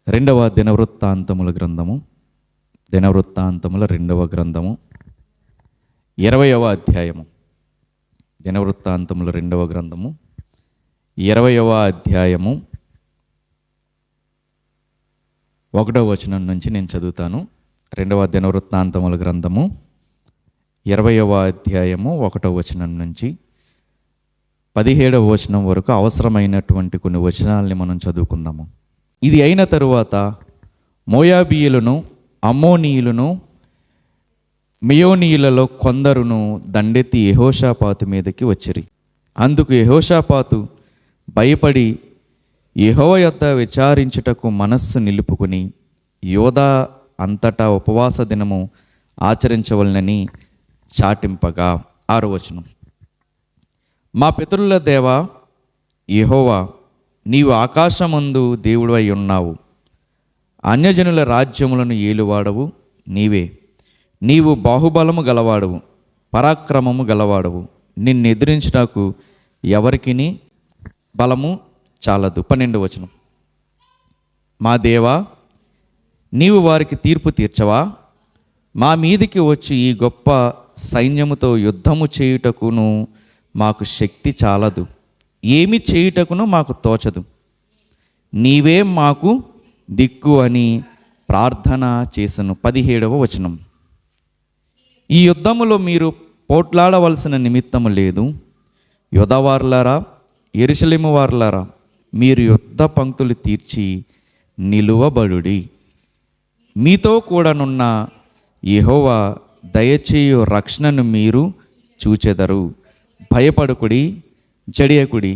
రెండవ దినవృత్తాంతముల గ్రంథము, దినవృత్తాంతముల రెండవ గ్రంథము 20వ అధ్యాయము. దినవృత్తాంతముల రెండవ గ్రంథము 20వ అధ్యాయము 1వ వచనం నుంచి నేను చదువుతాను. రెండవ దినవృత్తాంతముల గ్రంథము 20వ అధ్యాయము 1వ వచనం నుంచి 17వ వచనం వరకు అవసరమైనటువంటి కొన్ని వచనాలని మనం చదువుకుందాము. ఇది అయిన తరువాత మోయాబీయులను, అమ్మోనీయులను, మెయోనీయులలో కొందరును దండెత్తి యెహోషాపాతు మీదకి వచ్చిరి. అందుకు యెహోషాపాతు భయపడి యెహోవా యొద్ద విచారించుటకు మనస్సు నిలుపుకుని యోధా అంతటా ఉపవాస దినము ఆచరించవలనని చాటింపగా. 6వ వచనం. మా పితరుల దేవా యెహోవా, నీవు ఆకాశమందు దేవుడు అయి ఉన్నావు, అన్యజనుల రాజ్యములను ఏలువాడవు నీవే. నీవు బాహుబలము గలవాడవు, పరాక్రమము గలవాడవు. నిన్ను ఎదిరించుటకు ఎవరికిని బలము చాలదు. 12వ వచనం. మా దేవా, నీవు వారికి తీర్పు తీర్చవా? మా మీదికి వచ్చి ఈ గొప్ప సైన్యముతో యుద్ధము చేయుటకును మాకు శక్తి చాలదు, ఏమి చేయుటకును మాకు తోచదు. నీవే మాకు దిక్కు అని ప్రార్థన చేసను. 17వ వచనం. ఈ యుద్ధములో మీరు పోట్లాడవలసిన నిమిత్తము లేదు. యోధావారులారా, యెరూషలేము వారులారా, మీరు యుద్ధ పంక్తులు తీర్చి నిలువబడుడి. మీతో కూడానున్న యెహోవా దయచేయు రక్షణను మీరు చూచెదరు. భయపడుకుడి, జడియకుడి,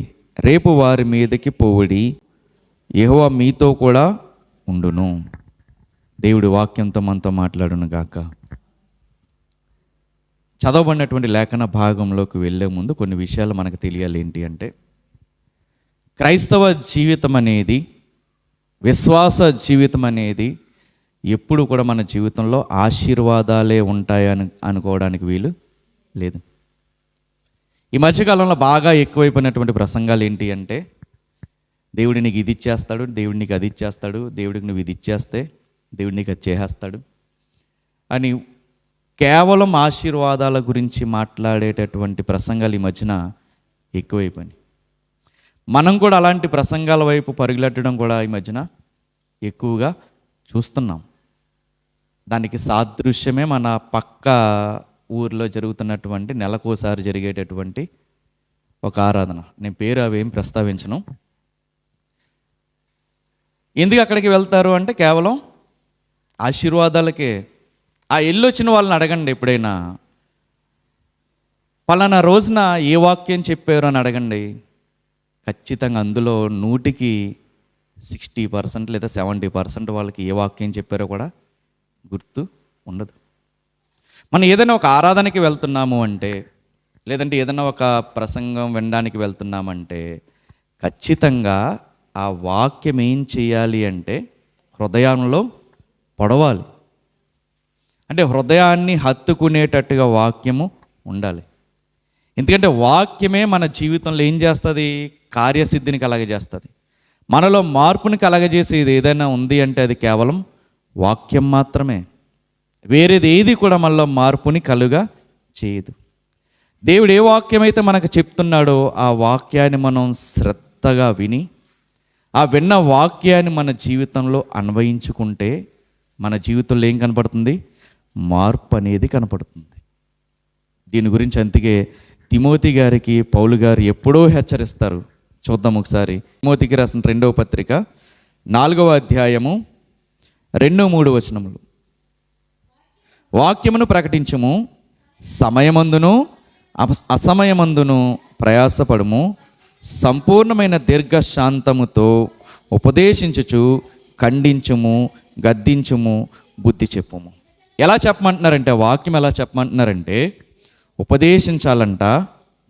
రేపు వారి మీదకి పోవుడి, యెహోవా మీతో కూడా ఉండును. దేవుడి వాక్యంతో మనతో మాట్లాడును గాక. చదవబడినటువంటి లేఖన భాగంలోకి వెళ్ళే ముందు కొన్ని విషయాలు మనకు తెలియాలి. ఏంటి అంటే, క్రైస్తవ జీవితం అనేది, విశ్వాస జీవితం అనేది ఎప్పుడు కూడా మన జీవితంలో ఆశీర్వాదాలే ఉంటాయని అనుకోవడానికి వీలు లేదు. ఈ మధ్యకాలంలో బాగా ఎక్కువైపోయినటువంటి ప్రసంగాలు ఏంటి అంటే, దేవుడు నీకు ఇది ఇచ్చేస్తాడు, దేవుడు నీకు అది ఇచ్చేస్తాడు, దేవుడికి నువ్వు ఇది ఇచ్చేస్తే దేవుడు నీకు అది చేసేస్తాడు అని కేవలం ఆశీర్వాదాల గురించి మాట్లాడేటటువంటి ప్రసంగాలు ఈ మధ్యన ఎక్కువైపోయినాయి. మనం కూడా అలాంటి ప్రసంగాల వైపు పరుగులెట్టడం కూడా ఈ మధ్యన ఎక్కువగా చూస్తున్నాం. దానికి సాదృశ్యమే మన పక్క ఊరిలో జరుగుతున్నటువంటి నెలకోసారి జరిగేటటువంటి ఒక ఆరాధన. నేను పేరు అవేం ప్రస్తావించను. ఎందుకు అక్కడికి వెళ్తారు అంటే కేవలం ఆశీర్వాదాలకే. ఆ వచ్చిన వాళ్ళని అడగండి, ఎప్పుడైనా పలానా రోజున ఏ వాక్యం చెప్పారు అని అడగండి. ఖచ్చితంగా అందులో 100కి 60% లేదా 70% వాళ్ళకి ఏ వాక్యం చెప్పారో కూడా గుర్తు ఉండదు. మనం ఏదైనా ఒక ఆరాధనకి వెళ్తున్నాము అంటే, లేదంటే ఏదైనా ఒక ప్రసంగం వినడానికి వెళ్తున్నామంటే ఖచ్చితంగా ఆ వాక్యం ఏం చేయాలి అంటే హృదయంలో పొడవాలి. అంటే హృదయాన్ని హత్తుకునేటట్టుగా వాక్యము ఉండాలి. ఎందుకంటే వాక్యమే మన జీవితంలో ఏం చేస్తుంది? కార్యసిద్ధిని కలగజేస్తుంది. మనలో మార్పుని కలగజేసేది ఏదైనా ఉంది అంటే అది కేవలం వాక్యం మాత్రమే. వేరేది ఏది కూడా మనలో మార్పుని కలుగా చేయదు. దేవుడు ఏ వాక్యం అయితే మనకు చెప్తున్నాడో ఆ వాక్యాన్ని మనం శ్రద్ధగా విని, ఆ విన్న వాక్యాన్ని మన జీవితంలో అన్వయించుకుంటే మన జీవితంలో ఏం కనపడుతుంది? మార్పు అనేది కనపడుతుంది. దీని గురించి అందుకే తిమోతి గారికి పౌలు గారు ఎప్పుడో హెచ్చరిస్తారు. చూద్దాం ఒకసారి. తిమోతికి రాసిన 2వ పత్రిక 4వ అధ్యాయము 2-3 వచనములు. వాక్యమును ప్రకటించుము, సమయమందును అసమయమందును ప్రయాసపడుము, సంపూర్ణమైన దీర్ఘశాంతముతో ఉపదేశించుచు ఖండించుము, గద్దించుము, బుద్ధి చెప్పుము. ఎలా చెప్పమంటున్నారంటే, వాక్యం ఎలా చెప్పమంటున్నారంటే, ఉపదేశించాలంట,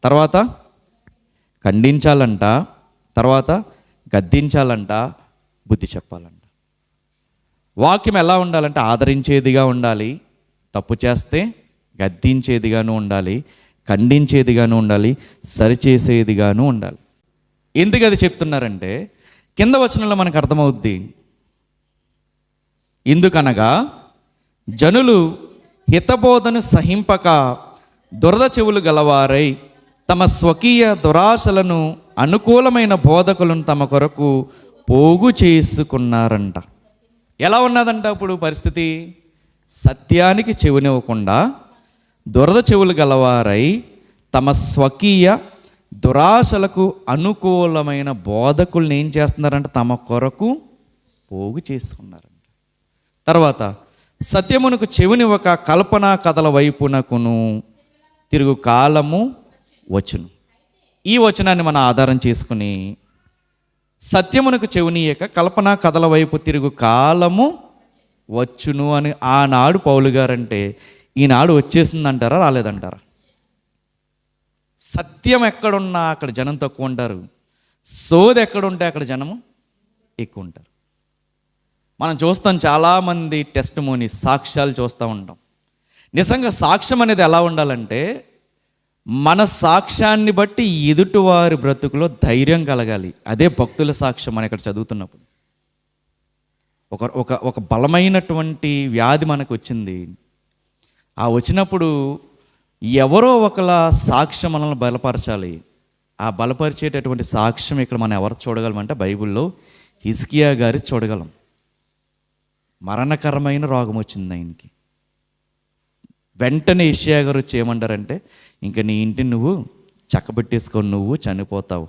తర్వాత ఖండించాలంట, తర్వాత గద్దించాలంట, బుద్ధి చెప్పాలంట. వాక్యం ఎలా ఉండాలంటే ఆదరించేదిగా ఉండాలి, తప్పు చేస్తే గద్దించేదిగాను ఉండాలి, ఖండించేదిగాను ఉండాలి, సరిచేసేదిగాను ఉండాలి. ఎందుకు అది చెప్తున్నారంటే కింద వచనంలో మనకు అర్థమవుద్ది. ఎందుకనగా జనులు హితబోధను సహింపక దురద చెవులు గలవారై తమ స్వకీయ దురాశలను అనుకూలమైన బోధకులను తమ కొరకు పోగు చేసుకున్నారంట. ఎలా ఉన్నదంట ఇప్పుడు పరిస్థితి? సత్యానికి చెవినివ్వకుండా దురద చెవులు గలవారై తమ స్వకీయ దురాశలకు అనుకూలమైన బోధకుల్ని ఏం చేస్తున్నారంట? తమ కొరకు పోగు చేసుకున్నారంట. తర్వాత సత్యమునకు చెవినివ్వక కల్పనా కథల వైపునకును తిరుగు కాలము వచ్చును. ఈ వచనాన్ని మనం ఆధారం చేసుకుని సత్యమునకు చెవినీయక కల్పనా కథల వైపు తిరుగు కాలము వచ్చును అని ఆనాడు పౌలు గారంటే ఈనాడు వచ్చేసిందంటారా, రాలేదంటారా? సత్యం ఎక్కడున్నా అక్కడ జనం తక్కువ ఉంటారు, సోది ఎక్కడుంటే అక్కడ జనము ఎక్కువ ఉంటారు. మనం చూస్తాం చాలామంది టెస్టిమోనీ, సాక్ష్యాలు చూస్తూ ఉంటాం. నిజంగా సాక్ష్యం అనేది ఎలా ఉండాలంటే మన సాక్ష్యాన్ని బట్టి ఎదుటివారి బ్రతుకులో ధైర్యం కలగాలి. అదే భక్తుల సాక్ష్యం. మనం ఇక్కడ చదువుతున్నప్పుడు ఒక బలమైనటువంటి వ్యాధి మనకు వచ్చింది. ఆ వచ్చినప్పుడు ఎవరో ఒకలా సాక్ష్యం మనల్ని బలపరచాలి. ఆ బలపరిచేటటువంటి సాక్ష్యం ఇక్కడ మనం ఎవరు చూడగలమంటే బైబిల్లో హిజ్కియా గారి చూడగలం. మరణకరమైన రోగం వచ్చింది ఆయనకి. వెంటనే యెషయా గారు వచ్చి ఏమంటారంటే, ఇంకా నీ ఇంటిని నువ్వు చక్కబెట్టేసుకొని నువ్వు చనిపోతావు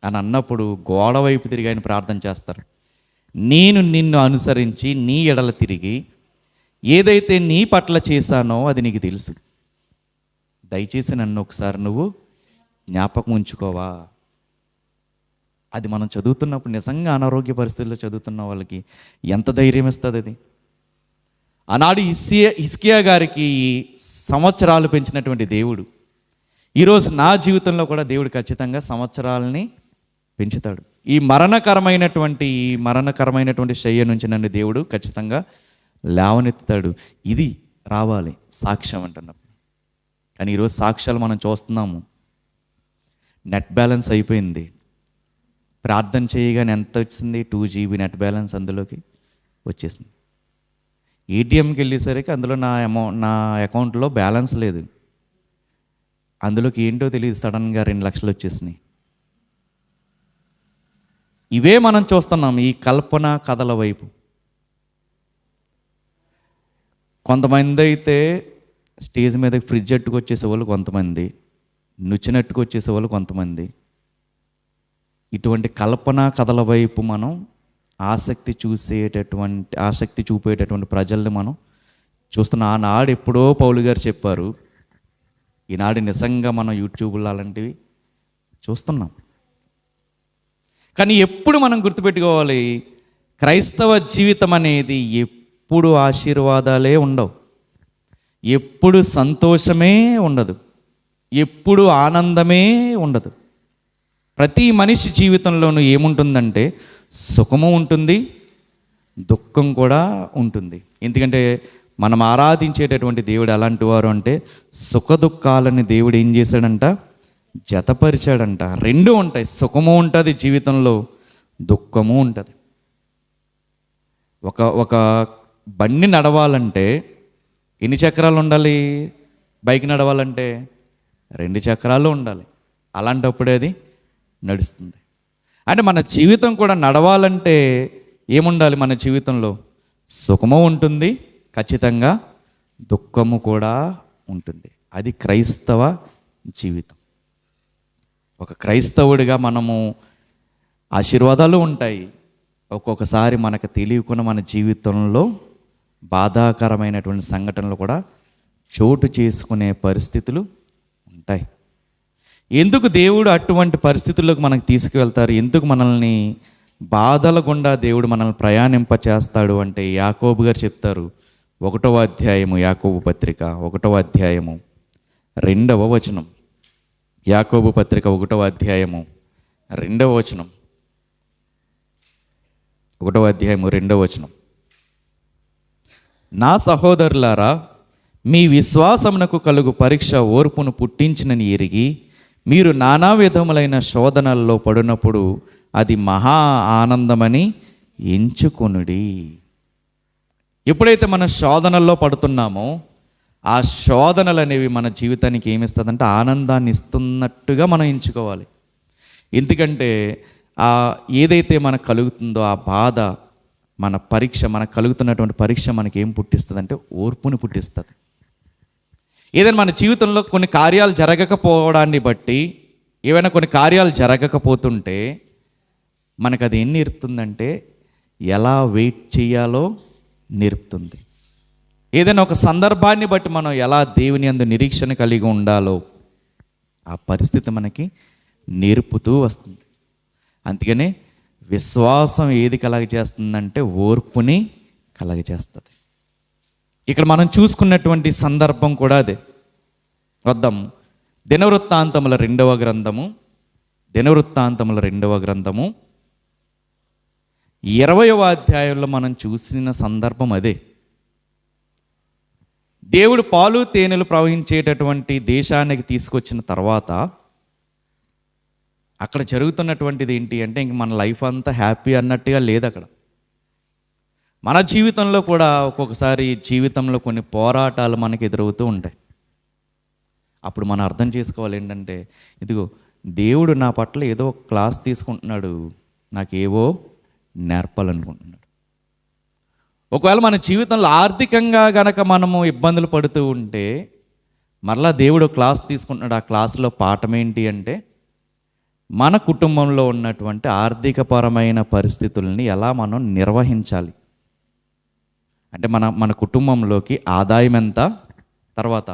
అని అన్నప్పుడు గోడ వైపు తిరిగి ఆయన ప్రార్థన చేస్తారు. నేను నిన్ను అనుసరించి నీ ఎడల తిరిగి ఏదైతే నీ పట్ల చేశానో అది నీకు తెలుసు, దయచేసి నన్ను ఒకసారి నువ్వు జ్ఞాపకం ఉంచుకోవా. అది మనం చదువుతున్నప్పుడు నిజంగా అనారోగ్య పరిస్థితుల్లో చదువుతున్న వాళ్ళకి ఎంత ధైర్యం ఇస్తుంది అది. ఆనాడు హిజ్కియా గారికి సంవత్సరాలు పెంచినటువంటి దేవుడు ఈరోజు నా జీవితంలో కూడా దేవుడు ఖచ్చితంగా సంవత్సరాలని పెంచుతాడు. ఈ మరణకరమైనటువంటి శయ్య నుంచి నన్ను దేవుడు ఖచ్చితంగా లేవనెత్తుతాడు. ఇది రావాలి సాక్ష్యం అంటున్నప్పుడు. కానీ ఈరోజు సాక్ష్యాలు మనం చూస్తున్నాము. నెట్ బ్యాలెన్స్ అయిపోయింది. ప్రార్థన చేయగానే ఎంత వచ్చింది? 2 GB నెట్ బ్యాలెన్స్ అందులోకి వచ్చేసింది. ఏటీఎంకి వెళ్ళేసరికి అందులో నా అకౌంట్లో బ్యాలెన్స్ లేదు. అందులోకి ఏంటో తెలియదు, సడన్గా 2 లక్షలు వచ్చేసినాయి. ఇవే మనం చూస్తున్నాం ఈ కల్పన కథల వైపు. కొంతమంది అయితే స్టేజ్ మీదకి ఫ్రిడ్జ్ అట్టుకొచ్చేసేవాళ్ళు, కొంతమంది నుచ్చినట్టుకు వచ్చేసేవాళ్ళు, కొంతమంది ఇటువంటి కల్పన కథల వైపు మనం ఆసక్తి చూపేటటువంటి ప్రజల్ని మనం చూస్తున్నాం. ఆనాడు ఎప్పుడో పౌలు గారు చెప్పారు, ఈనాడు నిజంగా మనం యూట్యూబ్లో అలాంటివి చూస్తున్నాం. కానీ ఎప్పుడు మనం గుర్తుపెట్టుకోవాలి, క్రైస్తవ జీవితం అనేది ఎప్పుడు ఆశీర్వాదాలే ఉండవు, ఎప్పుడు సంతోషమే ఉండదు, ఎప్పుడు ఆనందమే ఉండదు. ప్రతి మనిషి జీవితంలోనూ ఏముంటుందంటే సుఖము ఉంటుంది, దుఃఖం కూడా ఉంటుంది. ఎందుకంటే మనం ఆరాధించేటటువంటి దేవుడు ఎలాంటి వారు అంటే సుఖ దుఃఖాలని దేవుడు ఏం చేశాడంట? జతపరిచాడంట. 2 ఉంటాయి, సుఖము ఉంటుంది జీవితంలో, దుఃఖము ఉంటుంది. ఒక బండి నడవాలంటే ఎన్ని చక్రాలు ఉండాలి? బైక్ నడవాలంటే 2 చక్రాలు ఉండాలి. అలాంటప్పుడే అది నడుస్తుంది. అంటే మన జీవితం కూడా నడవాలంటే ఏముండాలి? మన జీవితంలో సుఖము ఉంటుంది, ఖచ్చితంగా దుఃఖము కూడా ఉంటుంది. అది క్రైస్తవ జీవితం. ఒక క్రైస్తవుడిగా మనము ఆశీర్వాదాలు ఉంటాయి, ఒక్కొక్కసారి మనకు తెలియకుండా మన జీవితంలో బాధాకరమైనటువంటి సంఘటనలు కూడా చోటు చేసుకునే పరిస్థితులు ఉంటాయి. ఎందుకు దేవుడు అటువంటి పరిస్థితుల్లోకి మనకు తీసుకువెళ్తారు? ఎందుకు మనల్ని బాధల గుండా దేవుడు మనల్ని ప్రయాణింపచేస్తాడు అంటే యాకోబు గారు చెప్తారు. 1వ అధ్యాయము, యాకోబు పత్రిక 1వ అధ్యాయము 2వ వచనం. యాకోబు పత్రిక 1వ అధ్యాయము 2వ వచనం. 1వ అధ్యాయము 2వ వచనం. నా సహోదరులారా, మీ విశ్వాసమునకు కలుగు పరీక్ష ఓర్పును పుట్టించినని ఎరిగి మీరు నానా విధములైన శోధనల్లో పడినప్పుడు అది మహా ఆనందమని ఎంచుకొనుడి. ఎప్పుడైతే మనం శోధనల్లో పడుతున్నామో ఆ శోధనలు అనేవి మన జీవితానికి ఏమిస్తుందంటే ఆనందాన్ని ఇస్తున్నట్టుగా మనం ఎంచుకోవాలి. ఎందుకంటే ఏదైతే మనకు కలుగుతుందో ఆ బాధ, మన పరీక్ష, మనకు కలుగుతున్నటువంటి పరీక్ష మనకి ఏం పుట్టిస్తుంది, ఓర్పుని పుట్టిస్తుంది. ఏదైనా మన జీవితంలో కొన్ని కార్యాలు జరగకపోవడాన్ని బట్టి, ఏవైనా కొన్ని కార్యాలు జరగకపోతుంటే మనకు అది ఏం నేర్పుతుందంటే ఎలా వెయిట్ చేయాలో నేర్పుతుంది. ఏదైనా ఒక సందర్భాన్ని బట్టి మనం ఎలా దేవుని యందు నిరీక్షణ కలిగి ఉండాలో ఆ పరిస్థితి మనకి నేర్పుతూ వస్తుంది. అందుకనే విశ్వాసం ఏది కలగజేస్తుందంటే ఓర్పుని కలగజేస్తుంది. ఇక్కడ మనం చూసుకున్నటువంటి సందర్భం కూడా అదే. వద్దాం, దినవృత్తాంతముల రెండవ గ్రంథము 20వ అధ్యాయంలో మనం చూసిన సందర్భం అదే. దేవుడు పాలు తేనెలు ప్రవహించేటటువంటి దేశానికి తీసుకొచ్చిన తర్వాత అక్కడ జరుగుతున్నటువంటిది ఏంటి అంటే ఇంక మన లైఫ్ అంతా హ్యాపీ అన్నట్టుగా లేదు. అక్కడ మన జీవితంలో కూడా ఒక్కొక్కసారి జీవితంలో కొన్ని పోరాటాలు మనకు ఎదురవుతూ ఉంటాయి. అప్పుడు మనం అర్థం చేసుకోవాలి ఏంటంటే, ఇదిగో దేవుడు నా పట్ల ఏదో ఒక క్లాస్ తీసుకుంటున్నాడు, నాకేవో నేర్పాలనుకుంటున్నాడు. ఒకవేళ మన జీవితంలో ఆర్థికంగా గనక మనము ఇబ్బందులు పడుతూ ఉంటే మరలా దేవుడు క్లాస్ తీసుకుంటున్నాడు. ఆ క్లాసులో పాఠం ఏంటి అంటే మన కుటుంబంలో ఉన్నటువంటి ఆర్థికపరమైన పరిస్థితుల్ని ఎలా మనం నిర్వహించాలి. అంటే మన కుటుంబంలోకి ఆదాయం ఎంత, తర్వాత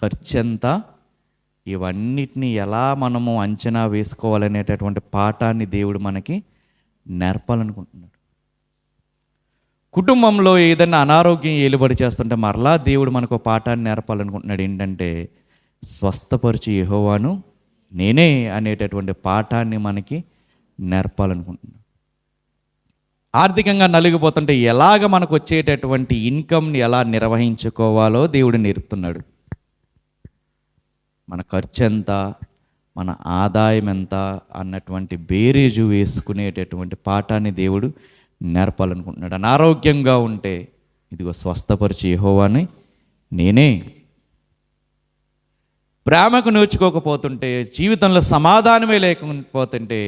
ఖర్చు ఎంత, ఇవన్నిటిని ఎలా మనము అంచనా వేసుకోవాలనేటటువంటి పాఠాన్ని దేవుడు మనకి నేర్పాలనుకుంటున్నాడు. కుటుంబంలో ఏదైనా అనారోగ్యం ఏలుబడి చేస్తుంటే మరలా దేవుడు మనకు పాఠాన్ని నేర్పాలనుకుంటున్నాడు. ఏంటంటే స్వస్థపరిచి యెహోవాను నేనే అనేటటువంటి పాఠాన్ని మనకి నేర్పాలనుకుంటున్నాడు. ఆర్థికంగా నలిగిపోతుంటే ఎలాగ మనకు వచ్చేటటువంటి ఇన్కమ్ని ఎలా నిర్వహించుకోవాలో దేవుడు నేర్పుతున్నాడు. మన ఖర్చు ఎంత, మన ఆదాయం ఎంత అన్నటువంటి బేరీజు వేసుకునేటటువంటి పాఠాన్ని దేవుడు నేర్పాలనుకుంటున్నాడు. అనారోగ్యంగా ఉంటే ఇదిగో స్వస్థపరిచి యెహోవాని నేనే. ప్రేమకు నోచుకోకపోతుంటే, జీవితంలో సమాధానమే లేకపోతుంటే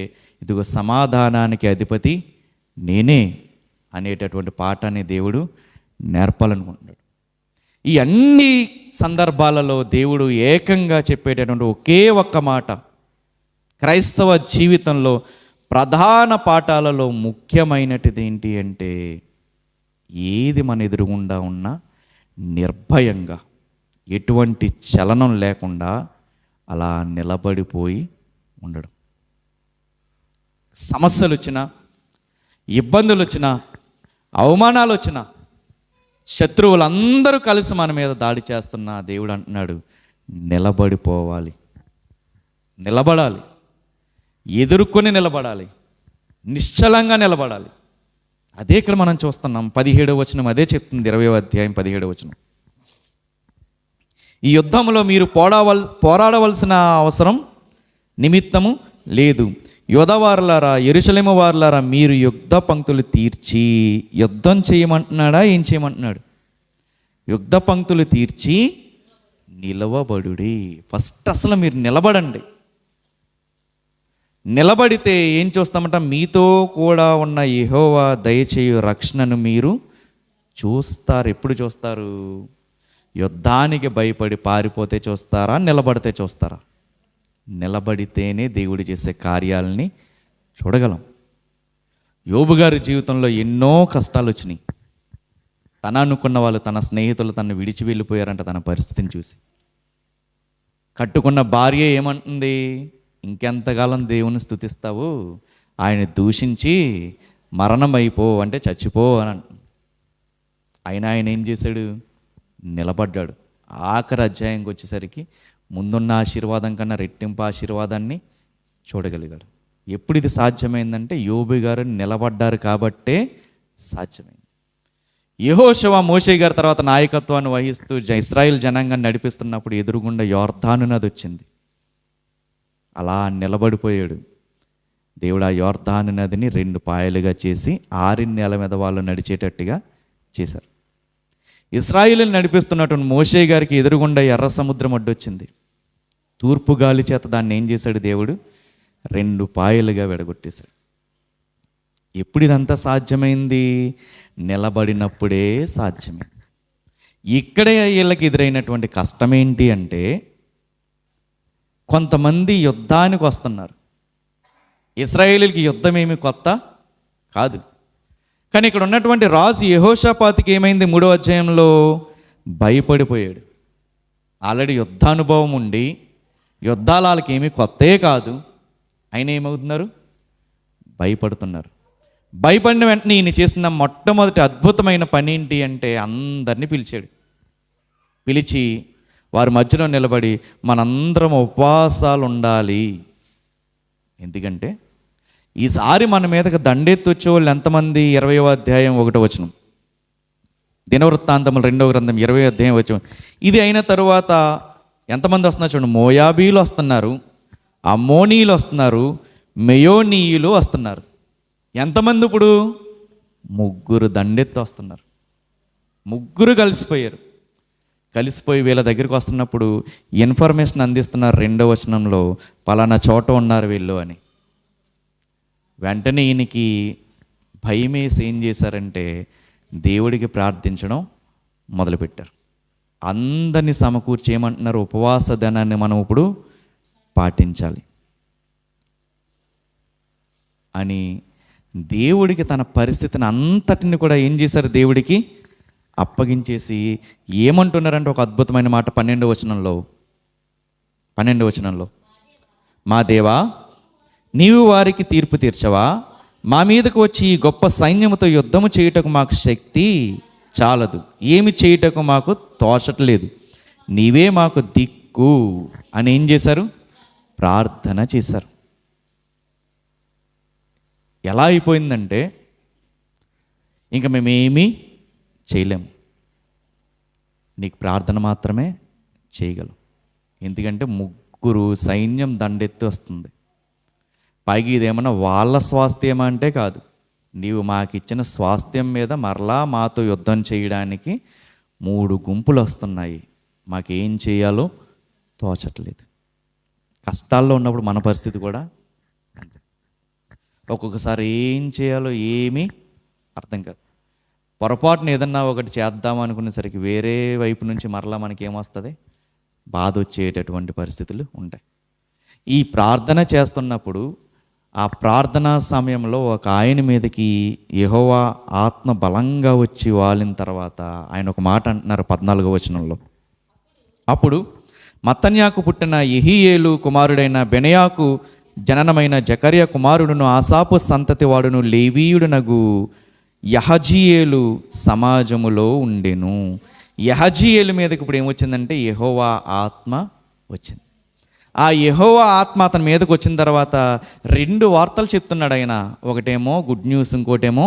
ఇదిగో సమాధానానికి అధిపతి నేనే అనేటటువంటి పాఠాన్ని దేవుడు నేర్పాలనుకుంటున్నాడు. ఈ అన్ని సందర్భాలలో దేవుడు ఏకంగా చెప్పేటటువంటి ఒకే ఒక్క మాట, క్రైస్తవ జీవితంలో ప్రధాన పాఠాలలో ముఖ్యమైనటిది ఏంటి అంటే, ఏది మన ఎదురుగుండా ఉన్నా నిర్భయంగా ఎటువంటి చలనం లేకుండా అలా నిలబడిపోయి ఉండడం. సమస్యలు వచ్చినా, ఇబ్బందులు వచ్చినా, అవమానాలు వచ్చినా, శత్రువులందరూ కలిసి మన మీద దాడి చేస్తున్న దేవుడు అంటున్నాడు, నిలబడిపోవాలి, నిలబడాలి, ఎదుర్కొని నిలబడాలి, నిశ్చలంగా నిలబడాలి. అదే ఇక్కడ మనం చూస్తున్నాం. 17వ వచనం అదే చెప్తుంది. 20వ అధ్యాయం 17వ వచనం. ఈ యుద్ధంలో మీరు పోరాడవలసిన అవసరం నిమిత్తము లేదు. యోధవారులారా, యెరూషలేము వారులారా, మీరు యుద్ధ పంక్తులు తీర్చి, యుద్ధం చేయమంటున్నాడా, ఏం చేయమంటున్నాడు? యుద్ధ పంక్తులు తీర్చి నిలవబడుడి. ఫస్ట్ అసలు మీరు నిలబడండి. నిలబడితే ఏం చూస్తామంట, మీతో కూడా ఉన్న యెహోవా దయచేయు రక్షణను మీరు చూస్తారు. ఎప్పుడు చూస్తారు? యుద్ధానికి భయపడి పారిపోతే చూస్తారా, నిలబడితే చూస్తారా? నిలబడితేనే దేవుడు చేసే కార్యాలని చూడగలం. యోబు గారి జీవితంలో ఎన్నో కష్టాలు వచ్చినాయి. తన అనుకున్న వాళ్ళు, తన స్నేహితులు తనను విడిచి వెళ్ళిపోయారంట. తన పరిస్థితిని చూసి కట్టుకున్న భార్య ఏమంటుంది, ఇంకెంతకాలం దేవుని స్తుతిస్తావు, ఆయన దూషించి మరణం అయిపో అంటే చచ్చిపో అని అంటుంది. అయినా ఆయన ఏం చేశాడు? నిలబడ్డాడు. ఆఖరి అధ్యాయంకి వచ్చేసరికి ముందున్న ఆశీర్వాదం కన్నా రెట్టింపు ఆశీర్వాదాన్ని చూడగలిగాడు. ఎప్పుడు ఇది సాధ్యమైందంటే యోబు గారు నిలబడ్డారు కాబట్టే సాధ్యమైంది. యెహోషువ మోషే గారి తర్వాత నాయకత్వాన్ని వహిస్తూ ఇశ్రాయేల్ జనాంగాన్ని నడిపిస్తున్నప్పుడు ఎదురుగుండా యొర్దాను నది వచ్చింది. అలా నిలబడిపోయాడు. దేవుడు ఆ యొర్దాను నదిని 2 పాయలుగా చేసి 6 నెలల మీద వాళ్ళు నడిచేటట్టుగా చేశారు. ఇశ్రాయేలుని నడిపిస్తున్నటువంటి మోషే గారికి ఎదురుగుండా ఎర్ర సముద్రం అడ్డొచ్చింది. తూర్పు గాలి చేత దాన్ని ఏం చేశాడు దేవుడు? 2 పాయలుగా విడగొట్టేశాడు. ఎప్పుడు ఇదంతా సాధ్యమైంది? నిలబడినప్పుడే సాధ్యమైంది. ఇక్కడే వీళ్ళకి ఎదురైనటువంటి కష్టం ఏంటి అంటే, కొంతమంది యుద్ధానికి వస్తున్నారు. ఇశ్రాయేలుకి యుద్ధం ఏమి కొత్త కాదు. కానీ ఇక్కడ ఉన్నటువంటి రాజు యెహోషాపాతుకి ఏమైంది? 3వ అధ్యాయంలో భయపడిపోయాడు. ఆల్రెడీ యుద్ధానుభవం ఉండి యుద్ధాలు వాళ్ళకి ఏమీ కొత్తే కాదు. ఆయన ఏమవుతున్నారు? భయపడుతున్నారు. భయపడిన వెంటనే ఈయన చేసిన మొట్టమొదటి అద్భుతమైన పని ఏంటి అంటే, అందరినీ పిలిచాడు. పిలిచి వారి మధ్యలో నిలబడి మనందరం ఉపవాసాలు ఉండాలి. ఎందుకంటే ఈసారి మన మీదకి దండెత్తి వచ్చే వాళ్ళు ఎంతమంది? 20వ అధ్యాయం 1వ వచనం, దినవృత్తాంతములు 2వ గ్రంథం 20వ అధ్యాయం వచనం. ఇది అయిన తరువాత ఎంతమంది వస్తున్నారు చూడండి. మోయాబీలు వస్తున్నారు, అమ్మోనీయులు వస్తున్నారు, మెయోనీయులు వస్తున్నారు. ఎంతమంది ఇప్పుడు? 3 దండెత్తి వస్తున్నారు. 3 కలిసిపోయారు. కలిసిపోయి వీళ్ళ దగ్గరికి వస్తున్నప్పుడు ఇన్ఫర్మేషన్ అందిస్తున్నారు 2వ వచనంలో, పలానా చోట ఉన్నారు వీళ్ళు అని. వెంటనే ఈయనకి భయమేసి ఏం చేశారంటే, దేవుడికి ప్రార్థించడం మొదలుపెట్టారు. అందరినీ సమకూర్చి ఏమంటున్నారు? ఉపవాస దినాన్ని మనం ఇప్పుడు పాటించాలి అని దేవుడికి తన పరిస్థితిని అంతటిని కూడా ఏం చేశారు? దేవుడికి అప్పగించేసి ఏమంటున్నారంటే, ఒక అద్భుతమైన మాట 12వ వచనంలో, మా దేవా, నీవు వారికి తీర్పు తీర్చవా? మా మీదకు వచ్చి ఈ గొప్ప సైన్యముతో యుద్ధము చేయుటకు మాకు శక్తి చాలదు, ఏమి చేయుటకు మాకు తోచట్లేదు, నీవే మాకు దిక్కు అని ఏం చేశారు? ప్రార్థన చేశారు. ఎలా అయిపోయిందంటే, ఇంకా మేమేమీ చేయలేము, నీకు ప్రార్థన మాత్రమే చేయగలం. ఎందుకంటే 3 సైన్యం దండెత్తి వస్తుంది. పైగా ఇదేమన్నా వాళ్ళ స్వాస్థ్యం అంటే కాదు, నీవు మాకిచ్చిన స్వాస్థ్యం మీద మరలా మాతో యుద్ధం చేయడానికి 3 గుంపులు వస్తున్నాయి, మాకేం చేయాలో తోచట్లేదు. కష్టాల్లో ఉన్నప్పుడు మన పరిస్థితి కూడా అంతే. ఒక్కొక్కసారి ఏం చేయాలో ఏమీ అర్థం కాదు. పొరపాటున ఏదన్నా ఒకటి చేద్దాం అనుకునేసరికి వేరే వైపు నుంచి మరలా మనకేమొస్తుంది? బాధ వచ్చేటటువంటి పరిస్థితులు ఉంటాయి. ఈ ప్రార్థన చేస్తున్నప్పుడు ఆ ప్రార్థనా సమయంలో ఒక ఆయన మీదకి యెహోవా ఆత్మ బలంగా వచ్చి వాలిన తర్వాత ఆయన ఒక మాట అంటున్నారు 14వ వచనంలో, అప్పుడు మత్తన్యాకు పుట్టిన యెహీయేలు కుమారుడైన బెనయాకు జననమైన జకర్య కుమారుడును ఆసాపు సంతతి వాడును లేవీయుడునగు యహజీయేలు సమాజములో ఉండెను. యహజీయేలు మీదకి ఇప్పుడు ఏమొచ్చిందంటే యెహోవా ఆత్మ వచ్చింది. ఆ యెహోవా ఆత్మ అతని మీదకి వచ్చిన తర్వాత 2 వార్తలు చెప్తున్నాడు ఆయన. ఒకటేమో గుడ్ న్యూస్, ఇంకోటేమో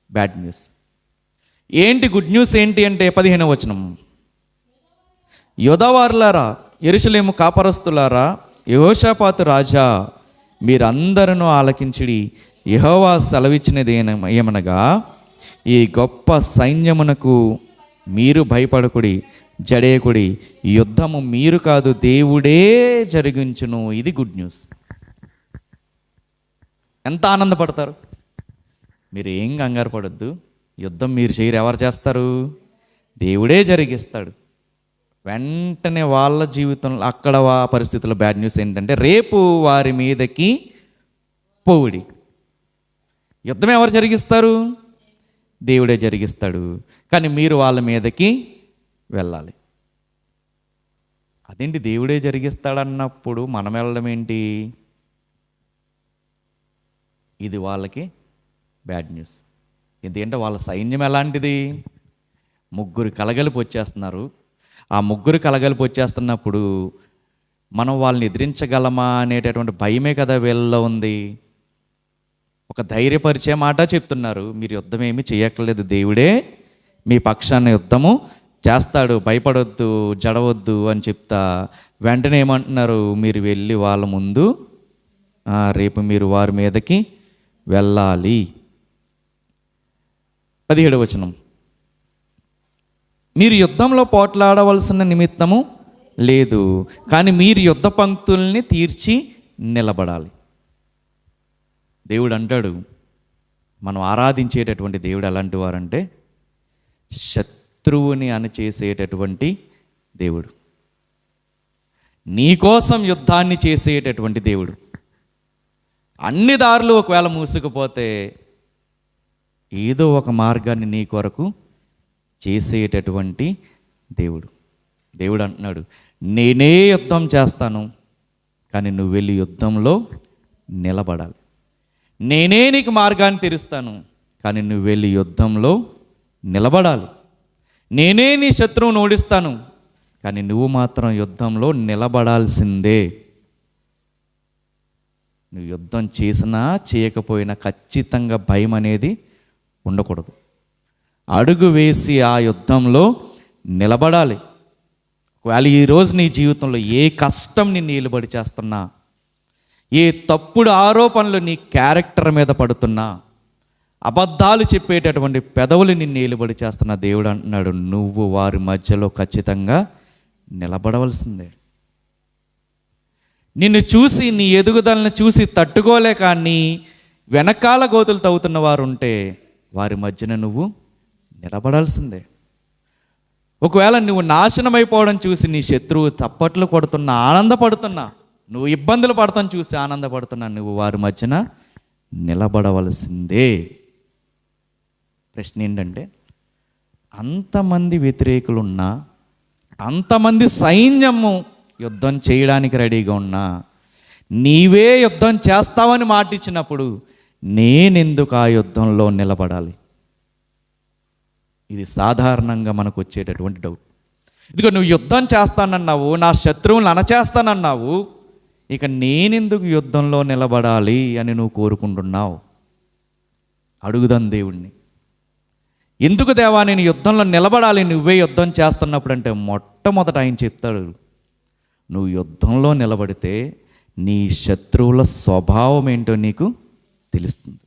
బ్యాడ్ న్యూస్. ఏంటి గుడ్ న్యూస్ ఏంటి అంటే 15వ వచనం, యోధావారులారా, యెరూషలేము కాపరస్తులారా, యెహోషాపాతు రాజా, మీరందరూ ఆలకించిడి. యెహోవా సెలవిచ్చినది ఏమనగా, ఈ గొప్ప సైన్యమునకు మీరు భయపడకుడి, జడేకుడి, యుద్ధము మీరు కాదు దేవుడే జరిగించును. ఇది గుడ్ న్యూస్. ఎంత ఆనందపడతారు! మీరు ఏం కంగారు పడొద్దు, యుద్ధం మీరు చేయరు, ఎవరు చేస్తారు? దేవుడే జరిగిస్తాడు. వెంటనే వాళ్ళ జీవితంలో అక్కడ పరిస్థితుల్లో బ్యాడ్ న్యూస్ ఏంటంటే, రేపు వారి మీదకి పోవుడి. యుద్ధం ఎవరు జరిగిస్తారు? దేవుడే జరిగిస్తాడు. కానీ మీరు వాళ్ళ మీదకి వెళ్ళాలి. అదేంటి దేవుడే జరిగిస్తాడన్నప్పుడు మనం వెళ్ళడం ఏంటి? ఇది వాళ్ళకి బ్యాడ్ న్యూస్. ఎందుకంటే వాళ్ళ సైన్యం ఎలాంటిది? 3 కలగలిపి వచ్చేస్తున్నారు. ఆ 3 కలగలిపి వచ్చేస్తున్నప్పుడు మనం వాళ్ళని ఎదిరించగలమా అనేటటువంటి భయమే కదా వీళ్ళలో ఉంది. ఒక ధైర్యపరిచే మాట చెప్తున్నారు, మీరు యుద్ధం ఏమీ చేయక్కర్లేదు, దేవుడే మీ పక్షాన యుద్ధము చేస్తాడు, భయపడొద్దు, జడవద్దు అని చెప్తా వెంటనే ఏమంటున్నారు? మీరు వెళ్ళి వాళ్ళ ముందు రేపు మీరు వారి మీదకి వెళ్ళాలి. 17వ వచనం, మీరు యుద్ధంలో పోట్లాడవలసిన నిమిత్తము లేదు, కానీ మీరు యుద్ధ పంక్తుల్ని తీర్చి నిలబడాలి. దేవుడు అంటాడు, మనం ఆరాధించేటటువంటి దేవుడు ఎలాంటి వారంటే శత్రువుని అణచేసేటటువంటి దేవుడు, నీకోసం యుద్ధాన్ని చేసేటటువంటి దేవుడు. అన్ని దారులు ఒకవేళ మూసుకుపోతే ఏదో ఒక మార్గాన్ని నీ కొరకు చేసేటటువంటి దేవుడు. దేవుడు అంటున్నాడు, నేనే యుద్ధం చేస్తాను, కానీ నువ్వు వెళ్ళి యుద్ధంలో నిలబడాలి. నేనే నీకు మార్గాన్ని తెరుస్తాను, కానీ నువ్వు వెళ్ళి యుద్ధంలో నిలబడాలి. నేనే నీ శత్రువును ఓడిస్తాను, కానీ నువ్వు మాత్రం యుద్ధంలో నిలబడాల్సిందే. నువ్వు యుద్ధం చేసినా చేయకపోయినా ఖచ్చితంగా భయం అనేది ఉండకూడదు. అడుగు వేసి ఆ యుద్ధంలో నిలబడాలి. ఒకవేళ ఈరోజు నీ జీవితంలో ఏ కష్టం నిన్ను నిలబడి చేస్తున్నా, ఏ తప్పుడు ఆరోపణలు నీ క్యారెక్టర్ మీద పడుతున్నా, అబద్ధాలు చెప్పేటటువంటి పెదవులు నిన్ను నిలబడి చేస్తున్న దేవుడు అంటున్నాడు, నువ్వు వారి మధ్యలో ఖచ్చితంగా నిలబడవలసిందే. నిన్ను చూసి, నీ ఎదుగుదలను చూసి తట్టుకోలేక నీ వెనకాల గోతులు తవ్వుతున్న వారు ఉంటే వారి మధ్యన నువ్వు నిలబడాల్సిందే. ఒకవేళ నువ్వు నాశనమైపోవడం చూసి నీ శత్రువు తప్పట్లు కొడుతున్నా, ఆనందపడుతున్నా, నువ్వు ఇబ్బందులు పడతాను చూసి ఆనందపడుతున్నా, నువ్వు వారి మధ్యన నిలబడవలసిందే. ప్రశ్న ఏంటంటే, అంతమంది వ్యతిరేకులున్నా, అంతమంది సైన్యము యుద్ధం చేయడానికి రెడీగా ఉన్నా, నీవే యుద్ధం చేస్తావని మాట ఇచ్చినప్పుడు నేనెందుకు ఆ యుద్ధంలో నిలబడాలి? ఇది సాధారణంగా మనకు వచ్చేటటువంటి డౌట్. ఇదిగో నువ్వు యుద్ధం చేస్తానన్నావు, నా శత్రువులను అణచేస్తానన్నావు, ఇక నేనెందుకు యుద్ధంలో నిలబడాలి అని నువ్వు కోరుకుంటున్నావు? అడుగుదాం దేవుణ్ణి, ఎందుకు దేవా నేను యుద్ధంలో నిలబడాలి నువ్వే యుద్ధం చేస్తున్నప్పుడు అంటే, మొట్టమొదట ఆయన చెప్తాడు, నువ్వు యుద్ధంలో నిలబడితే నీ శత్రువుల స్వభావం ఏంటో నీకు తెలుస్తుంది.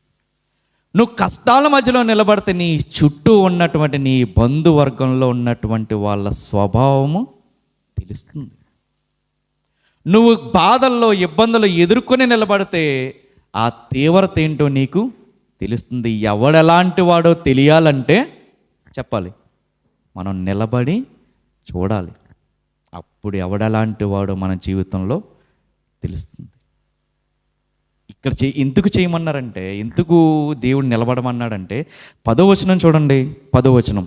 నువ్వు కష్టాల మధ్యలో నిలబడితే నీ చుట్టూ ఉన్నటువంటి నీ బంధువర్గంలో ఉన్నటువంటి వాళ్ళ స్వభావము తెలుస్తుంది. నువ్వు బాధల్లో ఇబ్బందులు ఎదుర్కొని నిలబడితే ఆ తీవ్రత ఏంటో నీకు తెలుస్తుంది. ఎవడెలాంటి వాడో తెలియాలంటే చెప్పాలి, మనం నిలబడి చూడాలి. అప్పుడు ఎవడెలాంటి వాడో మన జీవితంలో తెలుస్తుంది. ఇక్కడ ఎందుకు చేయమన్నారంటే, ఎందుకు దేవుడు నిలబడమన్నాడంటే 10వ వచనం చూడండి. 10వ వచనం,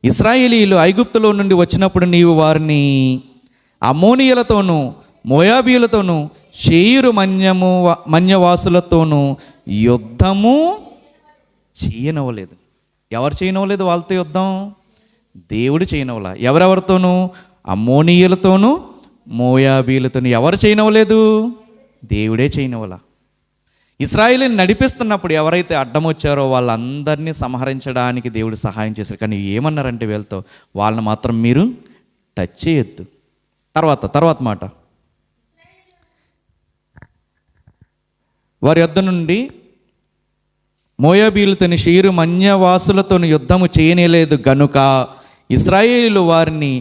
ఇశ్రాయేలీయులు ఐగుప్తులో నుండి వచ్చినప్పుడు నీవు వారిని అమ్మోనీయులతోనూ మోయాబీయులతోనూ షేయిరు మన్యవాసులతోనూ యుద్ధము చేయనవలేదు. ఎవరు చేయనవలేదు వాళ్ళతో యుద్ధం? దేవుడు చేయనవలా. ఎవరెవరితోనూ? అమ్మోనీయులతోనూ మోయాబీయులతోనూ. ఎవరు చేయనవలేదు? దేవుడే చేయనవలా. ఇశ్రాయేలుని నడిపిస్తున్నప్పుడు ఎవరైతే అడ్డం వచ్చారో వాళ్ళందరినీ సంహరించడానికి దేవుడు సహాయం చేశారు. కానీ ఏమన్నారంటే వీళ్ళతో, వాళ్ళని మాత్రం మీరు టచ్ చేయొద్దు. తర్వాత మాట, వారి యొద్ద నుండి మోయాబీయులతోని షేరు మన్యవాసులతో యుద్ధము చేయనేలేదు గనుక ఇశ్రాయేలు వారిని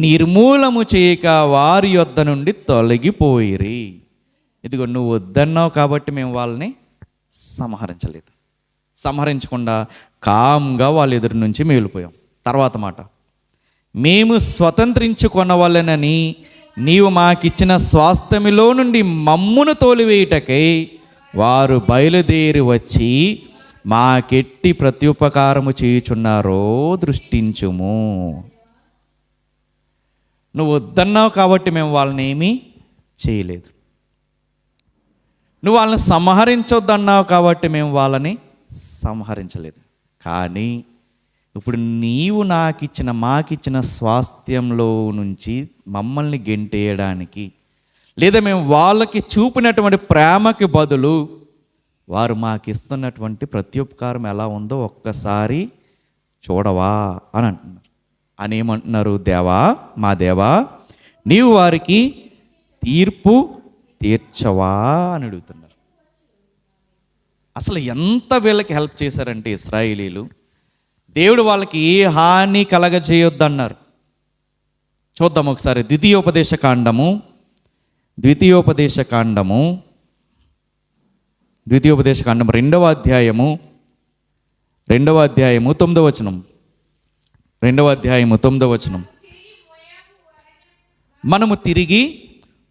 నిర్మూలము చేయక వారి యొద్ద నుండి తొలగిపోయిరి. ఇదిగో నువ్వు వద్దన్నావు కాబట్టి మేము వాళ్ళని సంహరించలేదు. సంహరించకుండా కామ్గా వాళ్ళ ఎదురు నుంచి మేము వెళ్ళిపోయాం. తర్వాత మాట, మేము స్వతంత్రించుకొనవలెనని నీవు మాకిచ్చిన స్వాస్థ్యములో నుండి మమ్మును తోలివేయుటకై వారు బయలుదేరి వచ్చి మాకెట్టి ప్రత్యుపకారము చేయుచున్నారో దృష్టించుము. నువ్వు వద్దన్నావు కాబట్టి మేము వాళ్ళని ఏమీ చేయలేదు. నువ్వు వాళ్ళని సంహరించొద్దన్నావు కాబట్టి మేము వాళ్ళని సంహరించలేదు. కానీ ఇప్పుడు నీవు మాకిచ్చిన స్వాస్థ్యంలో నుంచి మమ్మల్ని గెంటేయడానికి, లేదా మేము వాళ్ళకి చూపినటువంటి ప్రేమకి బదులు వారు మాకు ఇస్తున్నటువంటి ప్రత్యుపకారం ఎలా ఉందో ఒక్కసారి చూడవా అని అంటున్నారు. అని ఏమంటున్నారు? దేవా, మా దేవా, నీవు వారికి తీర్పు తీర్చవా అని అడుగుతున్నారు. అసలు ఎంత వీళ్ళకి హెల్ప్ చేశారంటే ఇశ్రాయేలీలు, దేవుడు వాళ్ళకి ఏ హాని కలగజేయొద్దన్నారు. చూద్దాం ఒకసారి ద్వితీయోపదేశ కాండము 2వ అధ్యాయము 9వ వచనం. 2వ వచనం. మనము తిరిగి